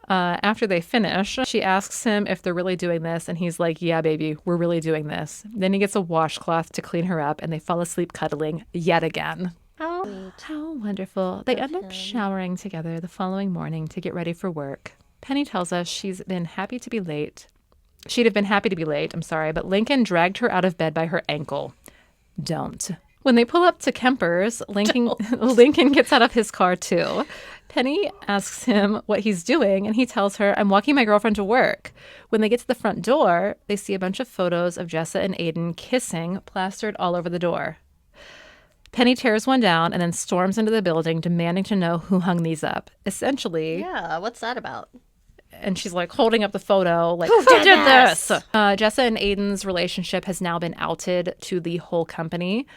After they finish, she asks him if they're really doing this, and he's like, yeah, baby, we're really doing this. Then he gets a washcloth to clean her up, and they fall asleep cuddling yet again. Oh, How wonderful. They end up showering together the following morning to get ready for work. Penny tells us she'd have been happy to be late, but Lincoln dragged her out of bed by her ankle. Don't. When they pull up to Kemper's, Lincoln gets out of his car too. Penny asks him what he's doing, and he tells her, I'm walking my girlfriend to work. When they get to the front door, they see a bunch of photos of Jessa and Aiden kissing plastered all over the door. Penny tears one down and then storms into the building, demanding to know who hung these up. Essentially... yeah. What's that about? And she's like holding up the photo, like, Who did this? Jessa and Aiden's relationship has now been outed to the whole company.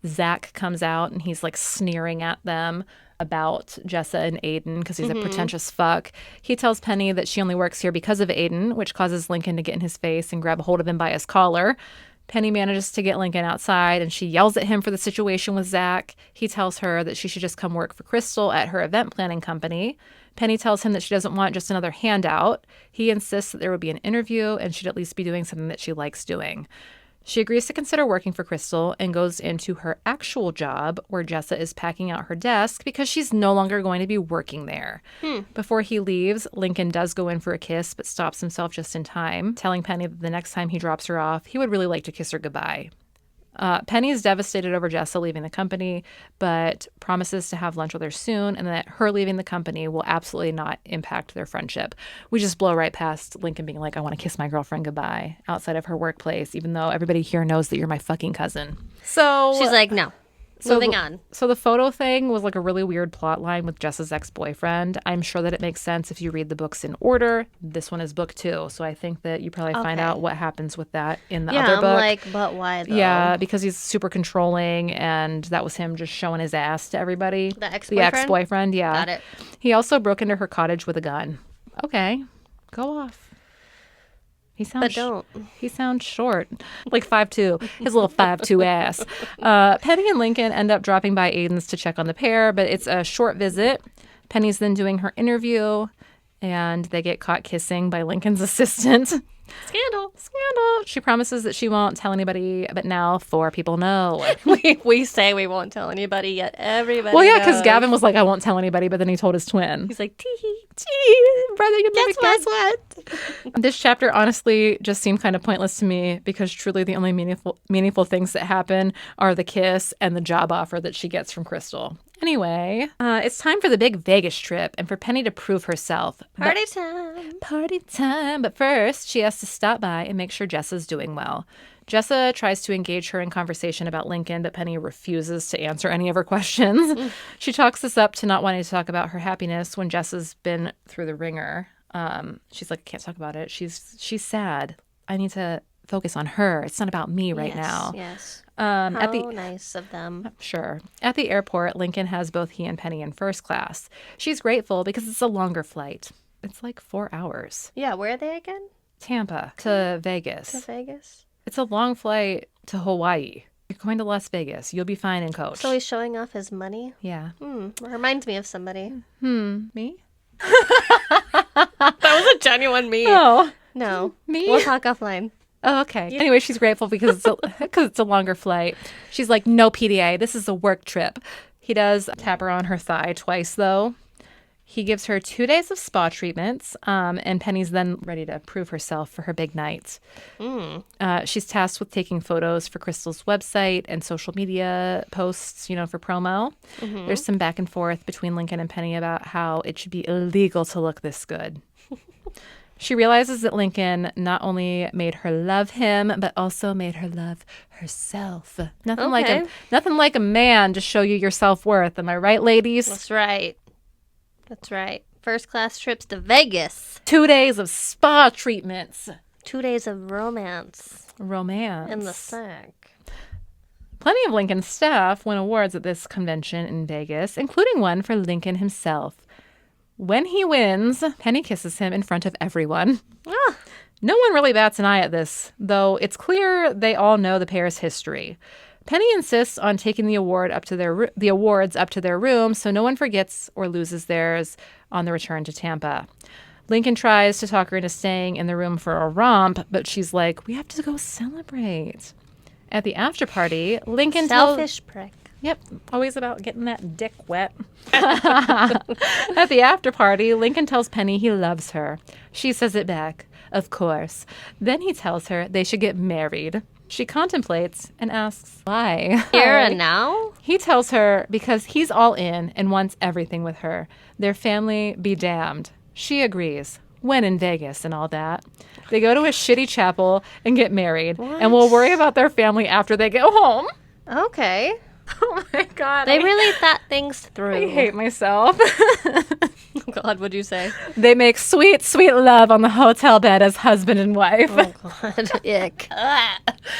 Zach comes out and he's like sneering at them about Jessa and Aiden because he's a pretentious fuck. He tells Penny that she only works here because of Aiden, which causes Lincoln to get in his face and grab a hold of him by his collar. Penny manages to get Lincoln outside and she yells at him for the situation with Zach. He tells her that she should just come work for Crystal at her event planning company. Penny tells him that she doesn't want just another handout. He insists that there would be an interview and should at least be doing something that she likes doing. She agrees to consider working for Crystal and goes into her actual job where Jessa is packing out her desk because she's no longer going to be working there. Before he leaves, Lincoln does go in for a kiss but stops himself just in time, telling Penny that the next time he drops her off, he would really like to kiss her goodbye. Penny is devastated over Jessa leaving the company, but promises to have lunch with her soon and that her leaving the company will absolutely not impact their friendship. We just blow right past Lincoln being like, I want to kiss my girlfriend goodbye outside of her workplace, even though everybody here knows that you're my fucking cousin. So She's like, no. Moving on. So the photo thing was like a really weird plot line with Jessa's ex-boyfriend. I'm sure that it makes sense if you read the books in order. This one is book 2, so I think that you probably find out what happens with that in the other book. Yeah, I'm like, but why though? Yeah, because he's super controlling, and that was him just showing his ass to everybody. The ex-boyfriend? The ex-boyfriend, yeah. Got it. He also broke into her cottage with a gun. Okay, go off. He sounds short, like 5'2", his little 5'2" ass. Penny and Lincoln end up dropping by Aiden's to check on the pair, but it's a short visit. Penny's then doing her interview, and they get caught kissing by Lincoln's assistant. Scandal. She promises that she won't tell anybody, but now 4 people know. we say we won't tell anybody, yet everybody Well, yeah, because knows. Gavin was like, I won't tell anybody, but then he told his twin. He's like, tee-hee. Brother, you Guess what? This chapter honestly just seemed kind of pointless to me because truly the only meaningful things that happen are the kiss and the job offer that she gets from Crystal. Anyway, it's time for the big Vegas trip and for Penny to prove herself. Party time. Party time. But first, she has to stop by and make sure Jessa's doing well. Jessa tries to engage her in conversation about Lincoln, but Penny refuses to answer any of her questions. She chalks this up to not wanting to talk about her happiness when Jessa's been through the ringer. She's like, I can't talk about it. She's sad. I need to focus on her. It's not about me right now. Yes. How Nice of them. Sure. At the airport, Lincoln has both he and Penny in first class. She's grateful because it's a longer flight. It's like 4 hours. Yeah, where are they again? Tampa to Vegas. To Vegas. It's a long flight to Hawaii. You're going to Las Vegas. You'll be fine in coach. So he's showing off his money? Yeah. Reminds me of somebody. Me? That was a genuine me. Oh. No. Me? We'll talk offline. Oh, okay. Anyway, she's grateful because it's a longer flight. She's like, no PDA. This is a work trip. He does tap her on her thigh twice, though. He gives her 2 days of spa treatments, and Penny's then ready to prove herself for her big night. She's tasked with taking photos for Crystal's website and social media posts, for promo. There's some back and forth between Lincoln and Penny about how it should be illegal to look this good. She realizes that Lincoln not only made her love him, but also made her love herself. Nothing like a man to show you your self-worth. Am I right, ladies? That's right. That's right. First class trips to Vegas. 2 days of spa treatments. 2 days of romance. Romance. In the sack. Plenty of Lincoln's staff won awards at this convention in Vegas, including one for Lincoln himself. When he wins, Penny kisses him in front of everyone. No one really bats an eye at this, though it's clear they all know the pair's history. Penny insists on taking the awards up to their room so no one forgets or loses theirs on the return to Tampa. Lincoln tries to talk her into staying in the room for a romp, but she's like, we have to go celebrate. At the after party, Lincoln Selfish prick. Yep, always about getting that dick wet. At the after party, Lincoln tells Penny he loves her. She says it back, of course. Then he tells her they should get married. She contemplates and asks, why? Here and now? He tells her because he's all in and wants everything with her. Their family be damned. She agrees. When in Vegas and all that. They go to a shitty chapel and get married. What? And we'll worry about their family after they get home. Okay. Oh my God. They really thought things through. I hate myself. Oh God, what'd you say? They make sweet, sweet love on the hotel bed as husband and wife. Oh God, ick.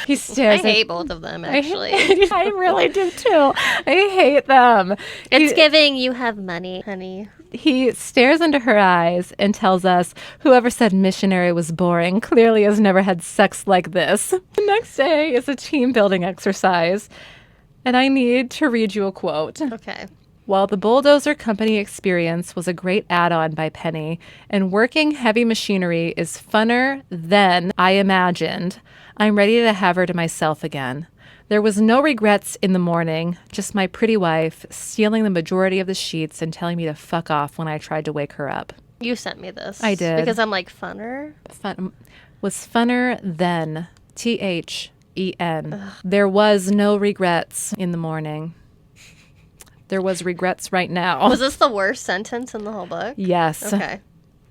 He stares I hate both of them, actually. I really do too. I hate them. It's giving you have money, honey. He stares into her eyes and tells us, whoever said missionary was boring clearly has never had sex like this. The next day is a team building exercise. And I need to read you a quote. Okay. While the bulldozer company experience was a great add-on by Penny, and working heavy machinery is funner than I imagined, I'm ready to have her to myself again. There was no regrets in the morning, just my pretty wife stealing the majority of the sheets and telling me to fuck off when I tried to wake her up. You sent me this. I did. Because I'm like, funner? Was funner than THEN. There was no regrets in the morning. There was regrets right now. Was this the worst sentence in the whole book? Yes. Okay.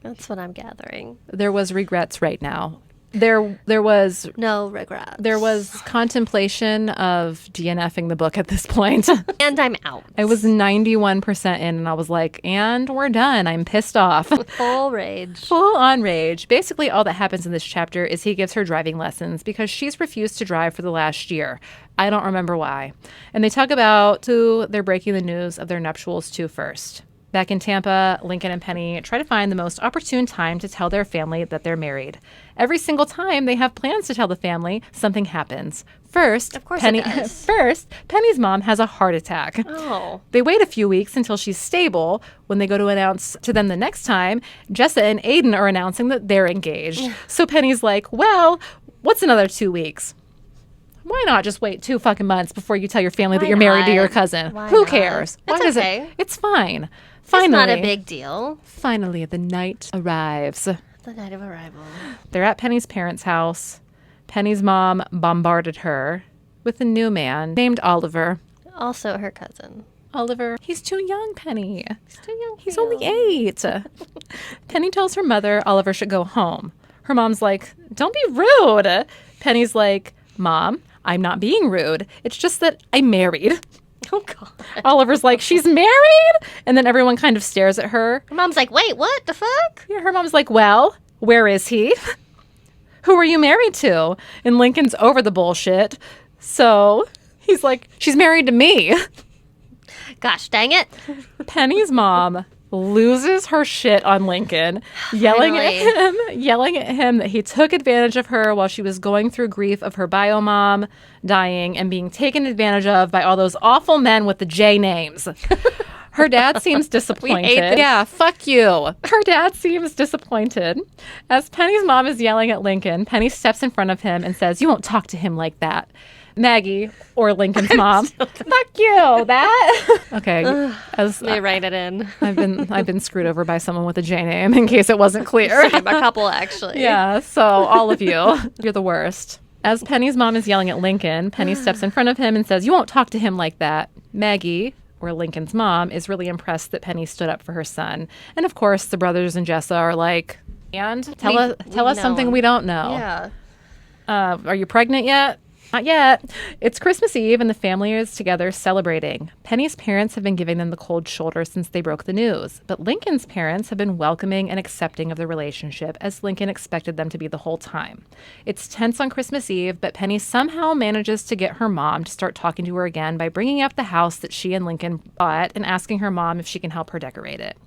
That's what I'm gathering. There was regrets right now. There was no regrets. There was contemplation of DNFing the book at this point. And I'm out. I was 91% in and I was like, and we're done. I'm pissed off. Full rage. Full on rage. Basically, all that happens in this chapter is he gives her driving lessons because she's refused to drive for the last year. I don't remember why. And they talk about who they're breaking the news of their nuptials to first. Back in Tampa, Lincoln and Penny try to find the most opportune time to tell their family that they're married. Every single time they have plans to tell the family, something happens. First, of course it does. Penny's mom has a heart attack. Oh. They wait a few weeks until she's stable. When they go to announce to them the next time, Jessa and Aiden are announcing that they're engaged. So Penny's like, well, what's another 2 weeks? Why not just wait 2 fucking months before you tell your family that you're married to your cousin? Who cares? It's okay. It's fine. Finally, it's not a big deal. Finally, the night arrives. The night of arrival. They're at Penny's parents' house. Penny's mom bombarded her with a new man named Oliver. Also her cousin. Oliver, he's too young, Penny. He's too young. He's only 8. Penny tells her mother Oliver should go home. Her mom's like, don't be rude. Penny's like, Mom, I'm not being rude. It's just that I'm married. Oh, God. Oliver's like, she's married? And then everyone kind of stares at her. Her mom's like, wait, what the fuck? Yeah, her mom's like, well, where is he? Who are you married to? And Lincoln's over the bullshit. So he's like, she's married to me. Gosh, dang it. Penny's mom loses her shit on Lincoln, yelling at him that he took advantage of her while she was going through grief of her bio mom dying and being taken advantage of by all those awful men with the J names. Her dad seems disappointed. Yeah, fuck you. Her dad seems disappointed. As Penny's mom is yelling at Lincoln, Penny steps in front of him and says, you won't talk to him like that. Maggie or Lincoln's mom. Fuck you. That. Okay. As They write it in. I've been screwed over by someone with a J name in case it wasn't clear. A couple, actually. Yeah, so all of you, you're the worst. As Penny's mom is yelling at Lincoln, Penny steps in front of him and says, "You won't talk to him like that." Maggie, or Lincoln's mom, is really impressed that Penny stood up for her son. And of course, the brothers and Jessa are like, "And tell us something we don't know. Yeah. Are you pregnant yet?" "Not yet." It's Christmas Eve and the family is together celebrating. Penny's parents have been giving them the cold shoulder since they broke the news, but Lincoln's parents have been welcoming and accepting of the relationship as Lincoln expected them to be the whole time. It's tense on Christmas Eve, but Penny somehow manages to get her mom to start talking to her again by bringing up the house that she and Lincoln bought and asking her mom if she can help her decorate it.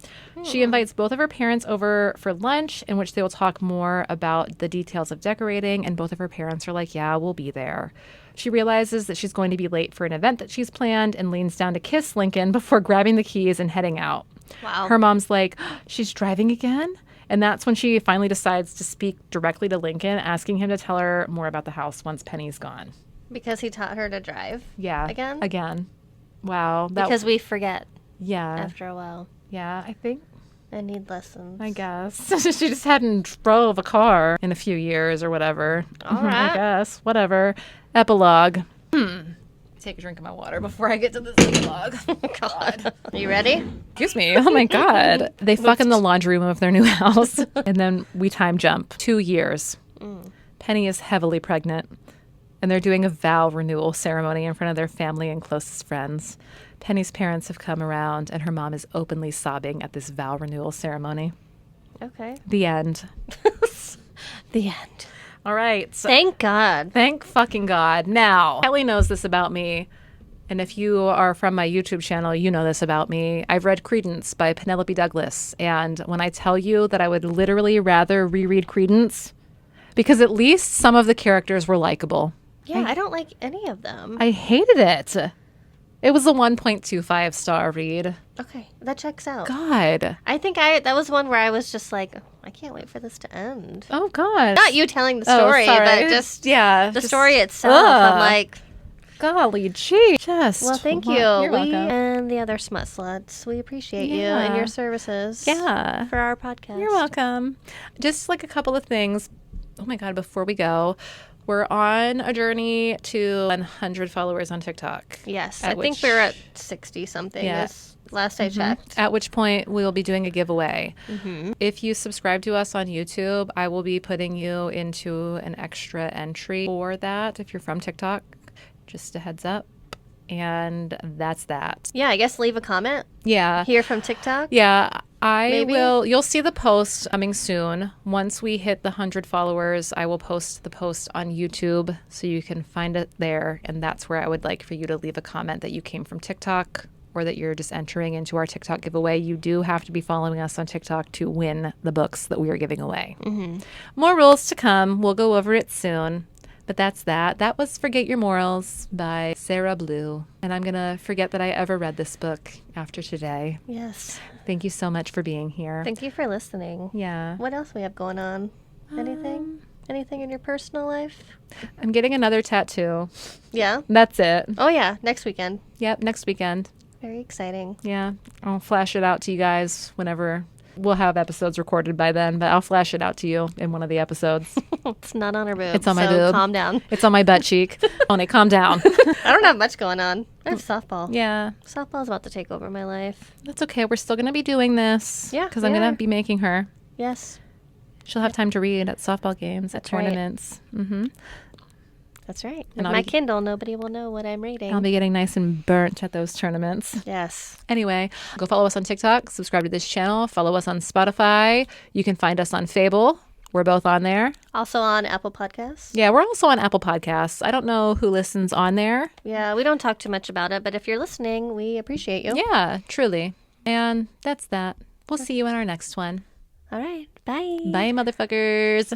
She invites both of her parents over for lunch, in which they will talk more about the details of decorating, and both of her parents are like, "Yeah, we'll be there." She realizes that she's going to be late for an event that she's planned and leans down to kiss Lincoln before grabbing the keys and heading out. Wow. Her mom's like, "She's driving again?" And that's when she finally decides to speak directly to Lincoln, asking him to tell her more about the house once Penny's gone. Because he taught her to drive? Yeah. Again? Again. Wow. Because we forget Yeah. after a while. Yeah, I think. I need lessons. I guess. She just hadn't drove a car in a few years or whatever. All right. I guess. Whatever. Epilogue. Take a drink of my water before I get to this epilogue. God. You ready? Excuse me. Oh my God. They fuck in the laundry room of their new house. And then we time jump 2 years. Penny is heavily pregnant. And they're doing a vow renewal ceremony in front of their family and closest friends. Penny's parents have come around, and her mom is openly sobbing at this vow renewal ceremony. Okay. The end. The end. All right. So Thank God. thank fucking God. Now, Kelly knows this about me. And if you are from my YouTube channel, you know this about me. I've read Credence by Penelope Douglas. And when I tell you that I would literally rather reread Credence, because at least some of the characters were likable. Yeah, I don't like any of them. I hated it. It was a 1.25 star read. Okay, that checks out. God. I think that was one where I was just like, I can't wait for this to end. Oh, God. Not you telling the story, but just the story itself. I'm like, golly gee. Just. well, thank you. You're welcome. And the other smut sluts, we appreciate you and your services. Yeah. For our podcast. You're welcome. Just like a couple of things. Oh my God, before we go, we're on a journey to 100 followers on TikTok. Yes, At I think which- we're at 60 something. Yeah. Last I checked. At which point we will be doing a giveaway. If you subscribe to us on YouTube, I will be putting you into an extra entry for that if you're from TikTok. Just a heads up. And that's that. Yeah, I guess leave a comment Yeah. here from TikTok. Yeah, I Maybe? will. You'll see the post coming soon. Once we hit the 100 followers, I will post the post on YouTube so you can find it there. And that's where I would like for you to leave a comment that you came from TikTok or that you're just entering into our TikTok giveaway. You do have to be following us on TikTok to win the books that we are giving away. More rules to come. We'll go over it soon. But that's that. That was Forget Your Morals by Sarah Blue. And I'm going to forget that I ever read this book after today. Yes. Thank you so much for being here. Thank you for listening. Yeah. What else we have going on? Anything? Anything in your personal life? I'm getting another tattoo. Yeah. That's it. Oh yeah, next weekend. Yep, next weekend. Very exciting. Yeah. I'll flash it out to you guys whenever. We'll have episodes recorded by then, but I'll flash it out to you in one of the episodes. It's not on her boob. It's on my so boob. Calm down. It's on my butt cheek. Oni, calm down. I don't have much going on. I have softball. Yeah. Softball's about to take over my life. That's okay. We're still going to be doing this. Yeah, Because we I'm going are. to be making her. Yes. She'll have time to read at softball games, at That's right. tournaments. Mm-hmm. That's right. With And I'll my be- Kindle, nobody will know what I'm reading. I'll be getting nice and burnt at those tournaments. Yes. Anyway, go follow us on TikTok, subscribe to this channel, follow us on Spotify. You can find us on Fable. We're both on there. Also on Apple Podcasts. Yeah, we're also on Apple Podcasts. I don't know who listens on there. Yeah, we don't talk too much about it, but if you're listening, we appreciate you. Yeah, truly. And that's that. We'll see you in our next one. All right. Bye. Bye, motherfuckers.